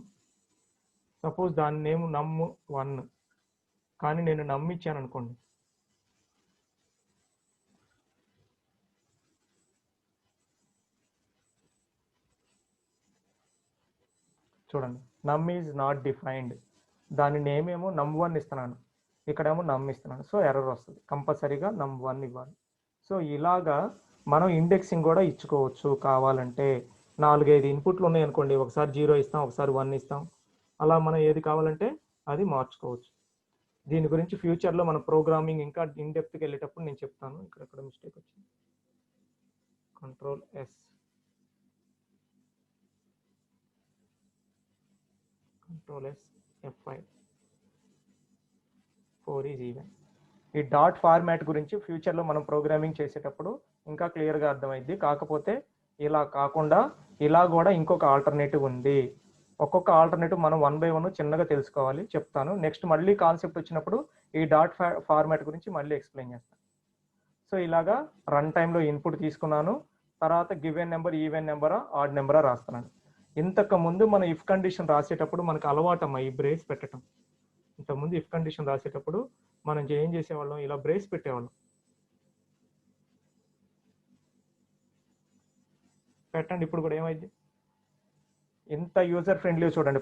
సపోజ్ దాని నేమ్ num1 కానీ నేను నమ్ ఇచ్చాను అనుకోండి. చూడండి, నమ్ ఈజ్ నాట్ డిఫైన్డ్. దాని నేమ్ ఏమో num1 ఇస్తున్నాను, ఇక్కడేమో నమ్ ఇస్తున్నాను. సో ఎర్రర్ వస్తుంది. కంపల్సరీగా num1 ఇవ్వాలి. సో ఇలాగా మనం ఇండెక్సింగ్ కూడా ఇచ్చుకోవచ్చు. కావాలంటే 4-5 ఇన్పుట్లు ఉన్నాయి అనుకోండి, ఒకసారి 0 ఇస్తాం, ఒకసారి 1 ఇస్తాం. అలా మనం ఏది కావాలంటే అది మార్చుకోవచ్చు. దీని గురించి ఫ్యూచర్లో మన ప్రోగ్రామింగ్ ఇంకా ఇన్డెప్త్కి వెళ్ళేటప్పుడు నేను చెప్తాను. ఇక్కడ మిస్టేక్ వచ్చింది. Ctrl+S, Ctrl+S, F5. 4 is even. ఈ డాట్ ఫార్మాట్ గురించి ఫ్యూచర్లో మనం ప్రోగ్రామింగ్ చేసేటప్పుడు ఇంకా క్లియర్గా అర్థమైంది. కాకపోతే ఇలా కాకుండా ఇలా కూడా ఇంకొక ఆల్టర్నేటివ్ ఉంది. ఒక్కొక్క ఆల్టర్నేటివ్ మనం 1 by 1 చిన్నగా తెలుసుకోవాలి, చెప్తాను. నెక్స్ట్ మళ్ళీ కాన్సెప్ట్ వచ్చినప్పుడు ఈ డాట్ ఫార్మాట్ గురించి మళ్ళీ ఎక్స్ప్లెయిన్ చేస్తాను. సో ఇలాగా రన్ టైంలో ఇన్పుట్ తీసుకున్నాను. తర్వాత గివెన్ నెంబర్ ఈవెన్ నెంబరా ఆడ్ నెంబరా రాస్తున్నాను. ఇంతకు ముందు మనం ఇఫ్ కండిషన్ రాసేటప్పుడు మనకు అలవాటమ్మా ఈ బ్రేస్ పెట్టడం. ఇంతకుముందు ఇఫ్ కండిషన్ రాసేటప్పుడు మనం ఏం చేసేవాళ్ళం? ఇలా బ్రేస్ పెట్టేవాళ్ళం. పెట్టండి. ఇప్పుడు కూడా ఏమైంది? ఇంత యూజర్ ఫ్రెండ్లీ చూడండి.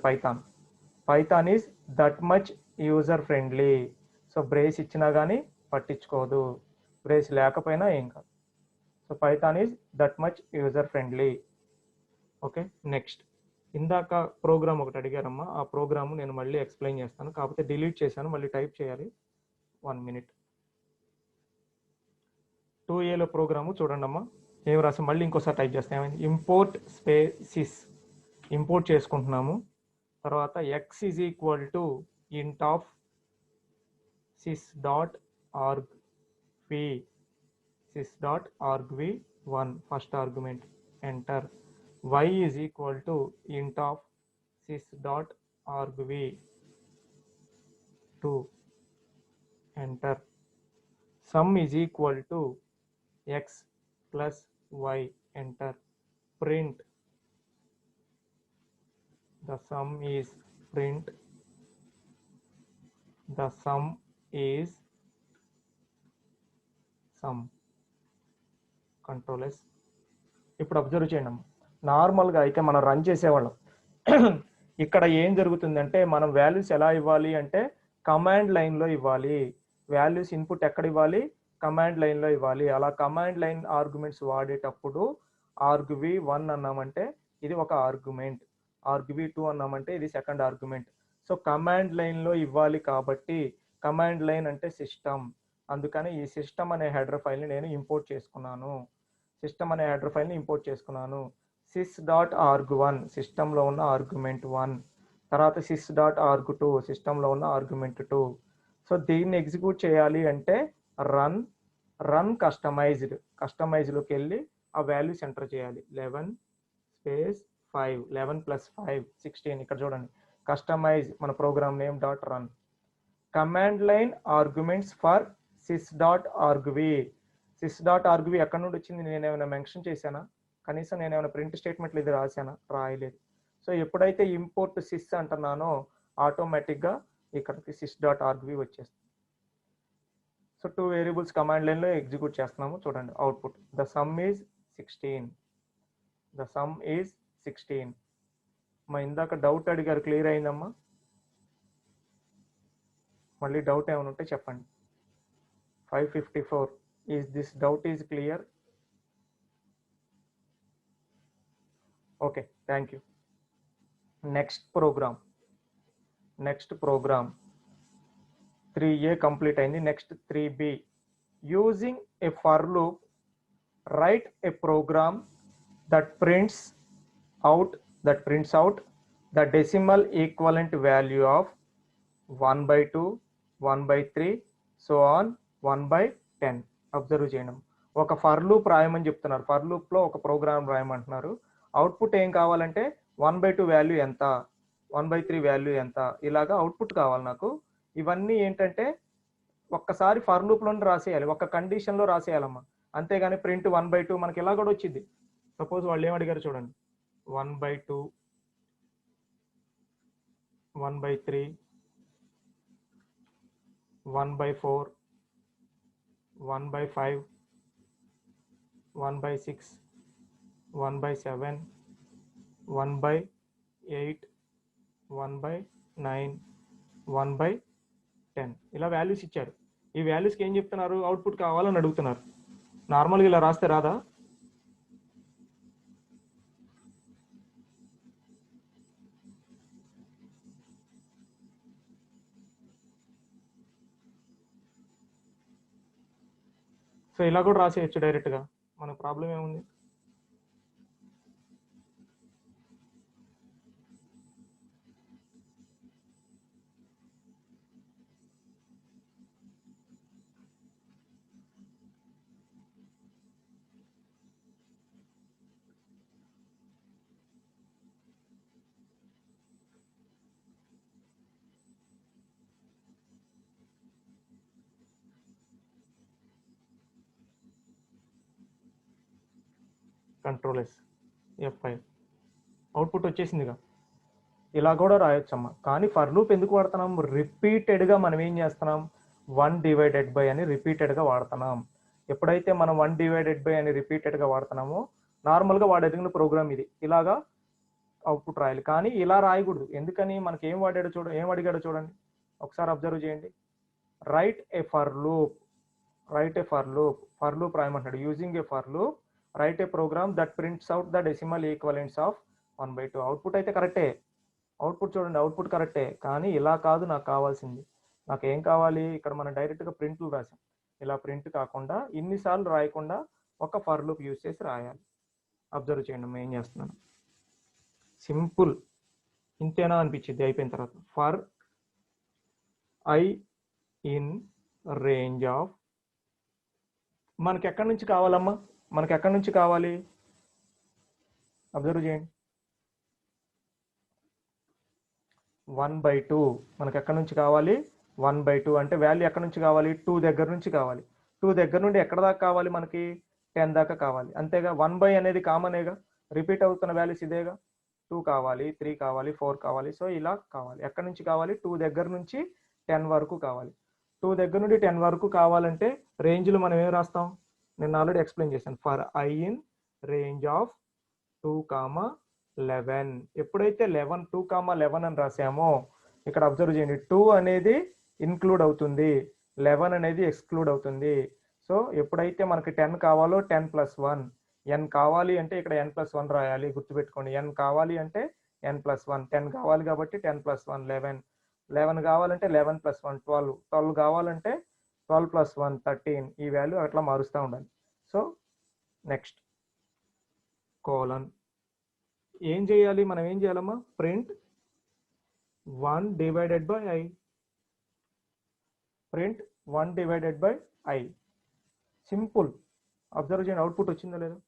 Python is that much user friendly. So brace ఇచ్చినా కానీ పట్టించుకోదు, బ్రేస్ లేకపోయినా ఏం కాదు. So Python is that much user friendly. Okay, next ఇందాక ప్రోగ్రామ్ ఒకటి అడిగారమ్మా. ఆ ప్రోగ్రామ్ నేను మళ్ళీ ఎక్స్ప్లెయిన్ చేస్తాను, కాకపోతే డిలీట్ చేశాను, మళ్ళీ టైప్ చేయాలి. 1 minute. 2Aలో ప్రోగ్రాము చూడండి అమ్మా. ఏం రాసాం? మళ్ళీ ఇంకోసారి టైప్ చేస్తాం. ఏమైంది? ఇంపోర్ట్ స్పేసిస్ ఇంపోర్ట్ చేసుకుంటున్నాము. తర్వాత x is equal to int of sys.argv sys.argv1 first argument, enter. Y is equal to int of sys.argv2, enter. Sum is equal to x plus y, enter. Print the sum is sum, control S. ఇప్పుడు అబ్జర్వ్ చేయండి అమ్మ, నార్మల్గా అయితే మనం రన్ చేసేవాళ్ళం. ఇక్కడ ఏం జరుగుతుందంటే మనం వాల్యూస్ ఎలా ఇవ్వాలి అంటే కమాండ్ లైన్లో ఇవ్వాలి. వాల్యూస్ ఇన్పుట్ ఎక్కడ ఇవ్వాలి? కమాండ్ లైన్లో ఇవ్వాలి. అలా కమాండ్ లైన్ ఆర్గ్యుమెంట్స్ వాడేటప్పుడు argv1 అన్నామంటే ఇది ఒక ఆర్గ్యుమెంట్, argv2 అన్నామంటే ఇది సెకండ్ ఆర్గ్యుమెంట్. సో కమాండ్ లైన్లో ఇవ్వాలి కాబట్టి కమాండ్ లైన్ అంటే సిస్టమ్, అందుకని ఈ సిస్టమ్ అనే హెడర్ ఫైల్ని నేను ఇంపోర్ట్ చేసుకున్నాను. sys.arg1 సిస్టంలో ఉన్న ఆర్గ్యుమెంట్ 1, తర్వాత sys.arg2 సిస్టంలో ఉన్న ఆర్గ్యుమెంట్ 2. సో దీన్ని ఎగ్జిక్యూట్ చేయాలి అంటే రన్ కస్టమైజ్లోకి వెళ్ళి ఆ వాల్యూస్ ఎంటర్ చేయాలి. 11 స్పేస్ 5, 11 ప్లస్ 5 16. ఇక్కడ చూడండి, కస్టమైజ్ మన program name dot run. Command line arguments for sys.argv. sys.argv ఎక్కడ నుండి వచ్చింది? నేను ఏమైనా మెన్షన్ చేశానా? కనీసం నేను ఏమైనా ప్రింట్ స్టేట్మెంట్లు ఇది రాశానా? రాయలేదు. సో ఎప్పుడైతే ఇంపోర్ట్ సిస్ అంటున్నానో ఆటోమేటిక్గా ఇక్కడికి sys.argv వచ్చేస్తుంది. సో 2 వేరియబుల్స్ కమాండ్ లైన్లో ఎగ్జిక్యూట్ చేస్తున్నాము. చూడండి అవుట్పుట్, ద సమ్ ఈజ్ 16. మా ఇందాక డౌట్ అడిగారు, క్లియర్ అయిందమ్మా? మళ్ళీ డౌట్ ఏమైనా ఉంటే చెప్పండి. 554, is this doubt is clear? Okay, thank you. Next program 3A complete అయింది. Next 3B, using a for loop write a program that prints out the decimal equivalent value of 1/2, 1/3, so on 1/10. Observe చేయడం. ఒక ఫర్ లూప్ రాయమని చెప్తున్నారు. ఫర్ లూప్లో ఒక ప్రోగ్రామ్ రాయమంటున్నారు. అవుట్పుట్ ఏం కావాలంటే 1/2 వాల్యూ ఎంత, 1/3 వాల్యూ ఎంత, ఇలాగా అవుట్పుట్ కావాలి నాకు. ఇవన్నీ ఏంటంటే ఒక్కసారి ఫర్ లూప్లోనే రాసేయాలి, ఒక కండిషన్లో రాసేయాలమ్మా. అంతేగాని ప్రింట్ 1/2 మనకి ఇలా కూడా వచ్చింది. సపోజ్ వాళ్ళు ఏం అడిగారు చూడండి, 1/2, 1/3, 1/4, 1/5, 1/6, 1/7, 1/8, 1/9, 1/10 ఇలా వాల్యూస్ ఇచ్చారు. ఈ వాల్యూస్కి ఏం చెప్తున్నారు? అవుట్పుట్ కావాలని అడుగుతున్నారు. నార్మల్గా ఇలా రాస్తే రాదా? సో ఇలా కూడా రాసేయచ్చు డైరెక్ట్గా, మన ప్రాబ్లం ఏముంది? కంట్రోల్ ఎస్, F5, అవుట్పుట్ వచ్చేసిందిగా. ఇలా కూడా రాయొచ్చమ్మా. కానీ ఫర్ లూప్ ఎందుకు వాడుతున్నాం? రిపీటెడ్గా మనం ఏం చేస్తున్నాం? 1/by అని రిపీటెడ్గా వాడుతున్నాం. ఎప్పుడైతే మనం 1/by అని రిపీటెడ్గా వాడుతున్నామో నార్మల్గా వాడు ఎదిగిన ప్రోగ్రామ్ ఇది, ఇలాగా అవుట్పుట్ రాయాలి. కానీ ఇలా రాయకూడదు. ఎందుకని? మనకి ఏం అడిగాడో చూడండి ఒకసారి అబ్జర్వ్ చేయండి. రైట్ ఏ ఫర్ లూప్ రాయమంటాడు. Using a for loop write a program that prints out the decimal equivalents of 1/2. Output అయితే కరెక్టే, అవుట్పుట్ చూడండి, అవుట్పుట్ కరెక్టే. కానీ ఇలా కాదు నాకు కావాల్సింది. నాకు ఏం కావాలి? ఇక్కడ మనం డైరెక్ట్గా ప్రింట్లు రాసాం. ఇలా ప్రింట్ కాకుండా ఇన్నిసార్లు రాయకుండా ఒక ఫర్ లూప్ యూజ్ చేసి రాయాలి. అబ్జర్వ్ చేయండి నేను ఏం చేస్తున్నాను. సింపుల్, ఇంతేనా అనిపించింది అయిపోయిన తర్వాత. For I in range of, మనకి ఎక్కడి నుంచి కావాలమ్మా, మనకి ఎక్కడి నుంచి కావాలి అబ్జర్వ్ చేయండి. 1/2 మనకి ఎక్కడి నుంచి కావాలి, 1/2 అంటే వాల్యూ ఎక్కడి నుంచి కావాలి, 2 దగ్గర నుంచి కావాలి. 2 దగ్గర నుండి ఎక్కడ దాకా కావాలి మనకి, 10 దాకా కావాలి. అంతేగా 1 అనేది కామనేగా, రిపీట్ అవుతున్న వాల్యూస్ ఇదేగా. 2 కావాలి, 3 కావాలి, 4 కావాలి. సో ఇలా కావాలి. ఎక్కడి నుంచి కావాలి, 2 దగ్గర నుంచి 10 వరకు కావాలి. 2 దగ్గర నుండి 10 వరకు కావాలంటే రేంజ్లో మనం ఏం రాస్తాం, నేను ఆల్రెడీ ఎక్స్ప్లెయిన్ చేశాను. For I in range of 2,11. ఎప్పుడైతే 2,11 అని రాసామో ఇక్కడ అబ్జర్వ్ చేయండి, 2 అనేది ఇన్క్లూడ్ అవుతుంది, 11 అనేది ఎక్స్క్లూడ్ అవుతుంది. సో ఎప్పుడైతే మనకి 10 కావాలో 10+1, n కావాలి అంటే ఇక్కడ n+1 రాయాలి, గుర్తుపెట్టుకోండి. n కావాలి అంటే n+1, 10 కావాలి కాబట్టి 10+1 11, 11 కావాలంటే 11+1 12, 12 కావాలంటే 12+1 13. ఈ వాల్యూ అట్లా మారుస్తూ ఉండాలి. సో నెక్స్ట్ కోలన్ ఏం చేయాలి, మనం ఏం చేయాలమ్మా, print 1/i, print 1/i. Simple. Observe చేయండి, అవుట్పుట్ వచ్చిందా లేదా,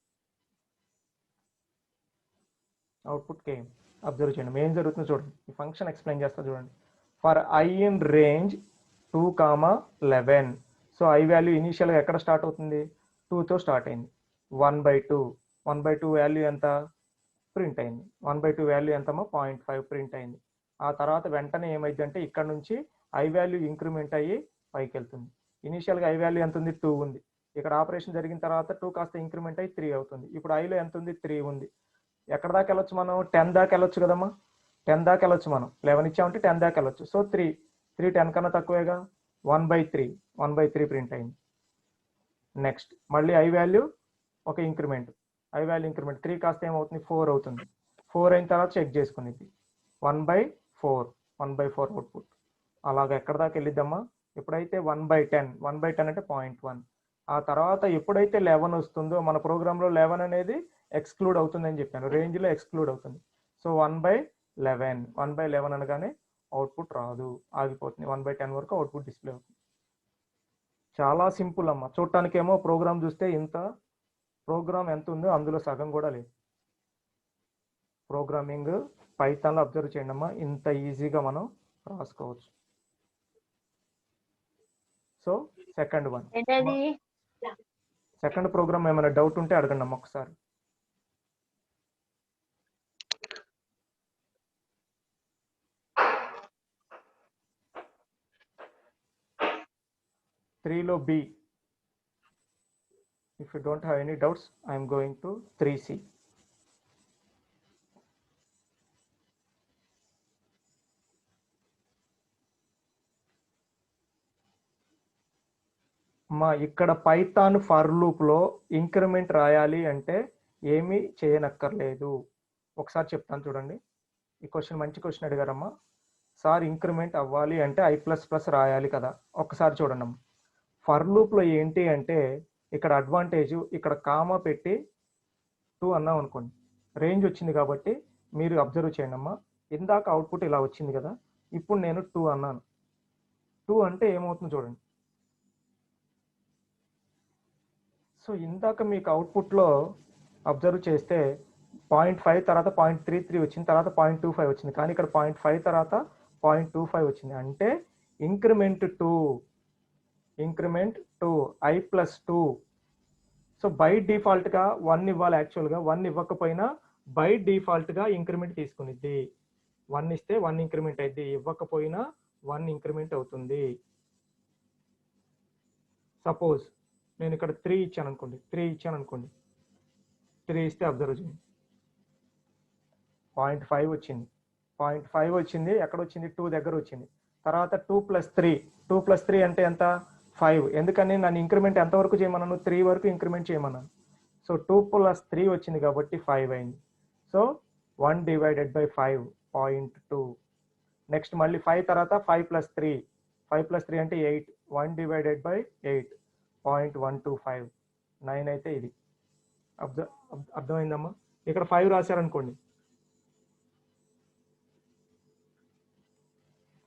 అవుట్పుట్ కేమ్. అబ్జర్వ్ చేయండి ఏం జరుగుతుందో చూడండి. ఈ ఫంక్షన్ ఎక్స్ప్లెయిన్ చేస్తా చూడండి. For I in range 2,11. So I value ఇనీషియల్గా ఎక్కడ స్టార్ట్ అవుతుంది, 2తో స్టార్ట్ అయింది. 1/2, 1/2 వాల్యూ ఎంత, ప్రింట్ అయింది. 1/2 వాల్యూ ఎంతమో 0.5 ప్రింట్ అయింది. ఆ తర్వాత వెంటనే ఏమైంది అంటే ఇక్కడ నుంచి ఐ వాల్యూ ఇంక్రిమెంట్ అయ్యి పైకి వెళ్తుంది. ఇనీషియల్గా ఐ వాల్యూ ఎంత ఉంది, 2 ఉంది. ఇక్కడ ఆపరేషన్ జరిగిన తర్వాత 2 కాస్త ఇంక్రిమెంట్ అయ్యి 3 అవుతుంది. ఇప్పుడు ఐలో ఎంత ఉంది, 3 ఉంది. ఎక్కడ దాకా వెళ్ళొచ్చు మనం, 10 దాకా వెళ్ళొచ్చు కదమ్మా, 10 దాకా వెళ్ళొచ్చు మనం. 11 ఇచ్చామంటే 10 దాకా వెళ్ళొచ్చు. సో 3 10 కన్నా తక్కువేగా, 1/3 ప్రింట్ అయింది. నెక్స్ట్ మళ్ళీ ఐ వాల్యూ ఒక ఇంక్రిమెంట్, ఐ వాల్యూ ఇంక్రిమెంట్ 3 కాస్త ఏమవుతుంది, 4 అవుతుంది. 4 అయిన తర్వాత చెక్ చేసుకునేది 1/4 అవుట్పుట్. అలాగ ఎక్కడ దాకా వెళ్ళిద్దమ్మా, ఎప్పుడైతే 1/10, 1/10 అంటే 0.1. ఆ తర్వాత ఎప్పుడైతే 11 వస్తుందో మన ప్రోగ్రాంలో 11 అనేది ఎక్స్క్లూడ్ అవుతుందని చెప్పాను, రేంజ్లో ఎక్స్క్లూడ్ అవుతుంది. సో 1/11 అనగానే అవుట్పుట్ రాదు, ఆగిపోతుంది. 1/10 వరకు అవుట్పుట్ డిస్ప్లే అవుతుంది. చాలా సింపుల్ అమ్మ. చూడటానికేమో ప్రోగ్రామ్ చూస్తే ఇంత, ప్రోగ్రామ్ ఎంత ఉందో అందులో సగం కూడా లేదు. ప్రోగ్రామింగ్ పైథాన్లో అబ్జర్వ్ చేయండి అమ్మా, ఇంత ఈజీగా మనం రాసుకోవచ్చు. So second one, second program ఏమైనా డౌట్ ఉంటే అడగండి అమ్మ ఒకసారి. త్రీలో B. If you don't have any doubts, I am going to 3C. ఇక్కడ పైథాన్ ఫర్ లూప్లో ఇంక్రిమెంట్ రాయాలి అంటే ఏమీ చేయనక్కర్లేదు. ఒకసారి చెప్తాను చూడండి. ఈ క్వశ్చన్ మంచి క్వశ్చన్ అడిగారమ్మా. సార్ ఇంక్రిమెంట్ అవ్వాలి అంటే I++ రాయాలి కదా. ఒకసారి చూడండి అమ్మా, ఫర్ లూప్లో ఏంటి అంటే ఇక్కడ అడ్వాంటేజ్, ఇక్కడ కామా పెట్టి 2 అన్నాం అనుకోండి, రేంజ్ వచ్చింది కాబట్టి మీరు అబ్జర్వ్ చేయండి అమ్మా. ఇందాక అవుట్పుట్ ఇలా వచ్చింది కదా, ఇప్పుడు నేను 2 అన్నాను. 2 అంటే ఏమవుతుందో చూడండి. సో ఇందాక మీకు అవుట్పుట్లో అబ్జర్వ్ చేస్తే 0.5 తర్వాత 0.33 వచ్చింది, తర్వాత 0.25 వచ్చింది. కానీ ఇక్కడ 0.5 తర్వాత 0.25 వచ్చింది. అంటే ఇంక్రిమెంట్ 2 I+2. సో బై డిఫాల్ట్గా 1 ఇవ్వాలి. యాక్చువల్గా 1 ఇవ్వకపోయినా బై డిఫాల్ట్గా ఇంక్రిమెంట్ తీసుకునిద్ది. 1 ఇస్తే 1 ఇంక్రిమెంట్ అయింది, ఇవ్వకపోయినా 1 ఇంక్రిమెంట్ అవుతుంది. సపోజ్ నేను ఇక్కడ 3 ఇచ్చాను అనుకోండి, 3 ఇస్తే అబ్జర్వ్ చేయండి 0.5 వచ్చింది. 0.5 వచ్చింది, ఎక్కడ వచ్చింది, 2 దగ్గర వచ్చింది. తర్వాత 2+3 అంటే ఎంత, 5. ఎందుకని నన్ను ఇంక్రిమెంట్ ఎంతవరకు చేయమన్నాను, 3 వరకు ఇంక్రిమెంట్ చేయమన్నాను. సో 2+3 వచ్చింది కాబట్టి 5 అయింది. సో 1/5 0.2. నెక్స్ట్ మళ్ళీ 5 తర్వాత 5+3 అంటే 8. 1/8 0.125. 9 అయితే ఇది. అర్థమైందమ్మా. ఇక్కడ 5 రాశారనుకోండి,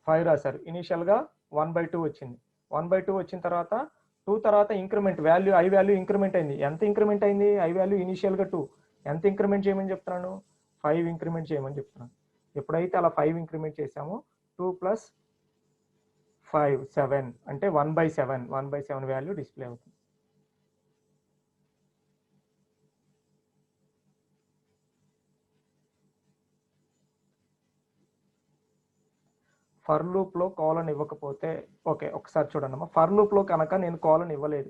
5 రాశారు. ఇనీషియల్గా 1/2 వచ్చింది. 1/2 వచ్చిన తర్వాత 2 తర్వాత increment value I value increment అయింది. ఎంత ఇంక్రిమెంట్ అయింది? I వాల్యూ ఇనిషియల్గా 2. ఎంత ఇంక్రిమెంట్ చేయమని చెప్తున్నాను? 5 ఇంక్రిమెంట్ చేయమని చెప్తున్నాను. ఎప్పుడైతే అలా 5 ఇంక్రిమెంట్ చేసామో 2 + 5 7 అంటే 1/7 వాల్యూ డిస్ప్లే అవుతుంది. ఫర్ లూప్లో కాలన్ ఇవ్వకపోతే ఓకే ఒకసారి చూడండి అమ్మా. ఫర్ లూప్లో కనుక నేను కాలన్ ఇవ్వలేదు,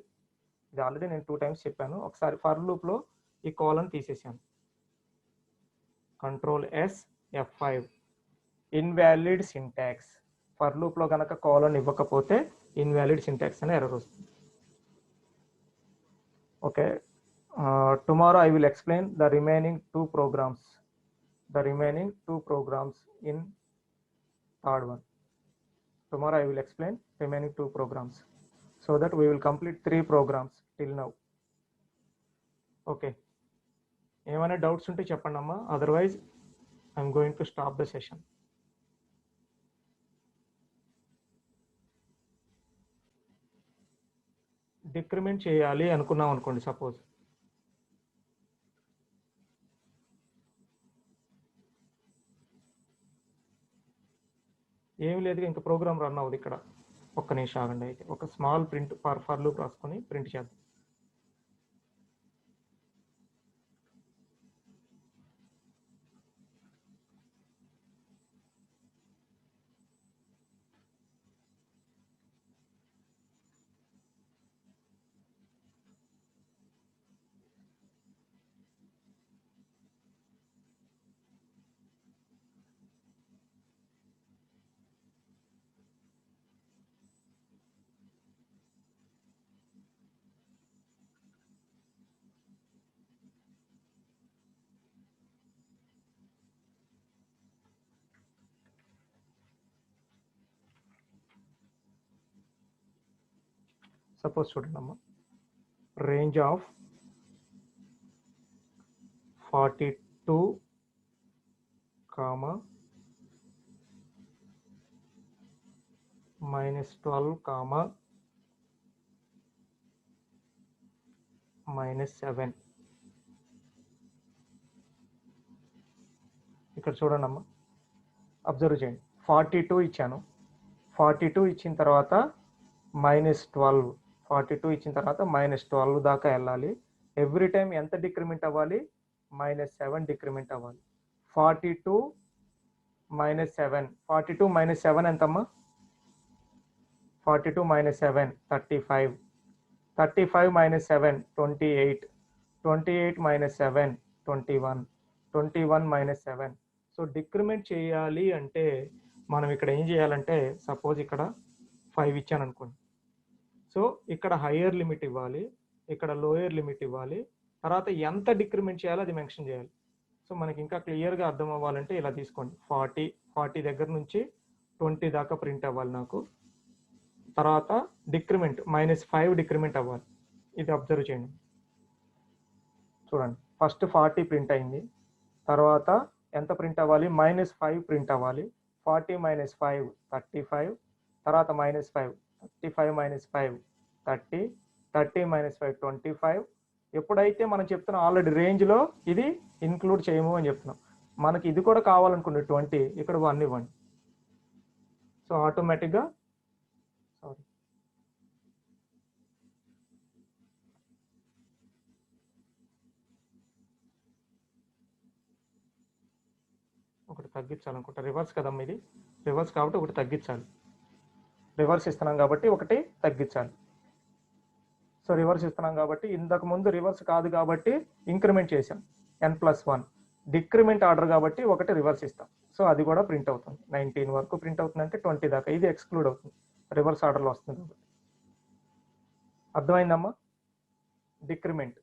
ఇది ఆల్రెడీ నేను 2 టైమ్స్ చెప్పాను. ఒకసారి ఫర్ లూప్లో ఈ కాలన్ తీసేసాను. Ctrl+S F5 invalid syntax. For లూప్లో కనుక కాలన్ ఇవ్వకపోతే ఇన్వాలిడ్ సింటాక్స్ అనే ఎర్రర్ వస్తుంది. Okay, tomorrow I will explain the remaining 2 programs in third one. Tomorrow I will explain remaining 2 programs so that we will complete 3 programs till now. Okay, ఏమైనా డౌట్స్ ఉంటే చెప్పండి అమ్మా, otherwise I'm going to stop the session. Decrement చేయాలి అనుకున్నాం అనుకోండి, సపోజ్ ఏం లేదు, ఇంకా ప్రోగ్రామ్ రన్ అవ్వదు ఇక్కడ. ఒక్క నిమిషం ఆగండి. అయితే ఒక స్మాల్ ప్రింట్ ఫర్ లూప్ రాసుకొని ప్రింట్ చేద్దాం. సపోజ్ చూడండి అమ్మా, రేంజ్ ఆఫ్ 42, -12, -7. ఇక్కడ చూడండి అమ్మా, అబ్జర్వ్ చేయండి. 42 ఇచ్చాను, 42 ఇచ్చిన తర్వాత -12, 42 ఇచ్చిన తర్వాత -12 దాకా వెళ్ళాలి. ఎవ్రీ టైం ఎంత డిక్రిమెంట్ అవ్వాలి? -7 డిక్రిమెంట్ అవ్వాలి. 42 - 7, 42 - 7 ఎంతమ్మా? 42 - 7 35, 35 - 7 28, 28 - 7 21, 21 - 7. సో డిక్రిమెంట్ చేయాలి అంటే మనం ఇక్కడ ఏం చేయాలంటే, సపోజ్ ఇక్కడ 5 ఇచ్చాను అనుకోండి. సో ఇక్కడ హయ్యర్ లిమిట్ ఇవ్వాలి, ఇక్కడ లోయర్ లిమిట్ ఇవ్వాలి, తర్వాత ఎంత డిక్రిమెంట్ చేయాలో అది మెన్షన్ చేయాలి. సో మనకి ఇంకా క్లియర్గా అర్థం అవ్వాలంటే ఇలా తీసుకోండి. 40 దగ్గర నుంచి 20 దాకా ప్రింట్ అవ్వాలి నాకు. తర్వాత డిక్రిమెంట్ -5 డిక్రిమెంట్ అవ్వాలి. ఇది అబ్జర్వ్ చేయండి. చూడండి, ఫస్ట్ 40 ప్రింట్ అయింది, తర్వాత ఎంత ప్రింట్ అవ్వాలి? -5 ప్రింట్ అవ్వాలి. 40 - 5 35, తర్వాత -5, 35 - 5 30, 30 - 5 25. ఎప్పుడైతే మనం చెప్తున్నాం ఆల్రెడీ రేంజ్లో ఇది ఇన్క్లూడ్ చేయము అని చెప్తున్నాం, మనకి ఇది కూడా కావాలనుకుంటే 20, ఇక్కడ 1 ఇవ్వండి. సో ఆటోమేటిక్గా ఒకటి తగ్గించాలనుకుంటా. రివర్స్ కదమ్మా, ఇది రివర్స్ కాబట్టి ఒకటి తగ్గించాలి. రివర్స్ ఇస్తున్నాం కాబట్టి ఒకటి తగ్గించాలి. సో రివర్స్ ఇస్తున్నాం కాబట్టి, ఇంతకు ముందు రివర్స్ కాదు కాబట్టి ఇంక్రిమెంట్ చేసాం n+1. డిక్రిమెంట్ ఆర్డర్ కాబట్టి ఒకటి రివర్స్ ఇస్తాం. సో అది కూడా ప్రింట్ అవుతుంది. 19 వరకు ప్రింట్ అవుతుంది అంటే 20 దాకా ఇది ఎక్స్క్లూడ్ అవుతుంది, రివర్స్ ఆర్డర్లో వస్తుంది కాబట్టి. అర్థమైందమ్మా? డిక్రిమెంట్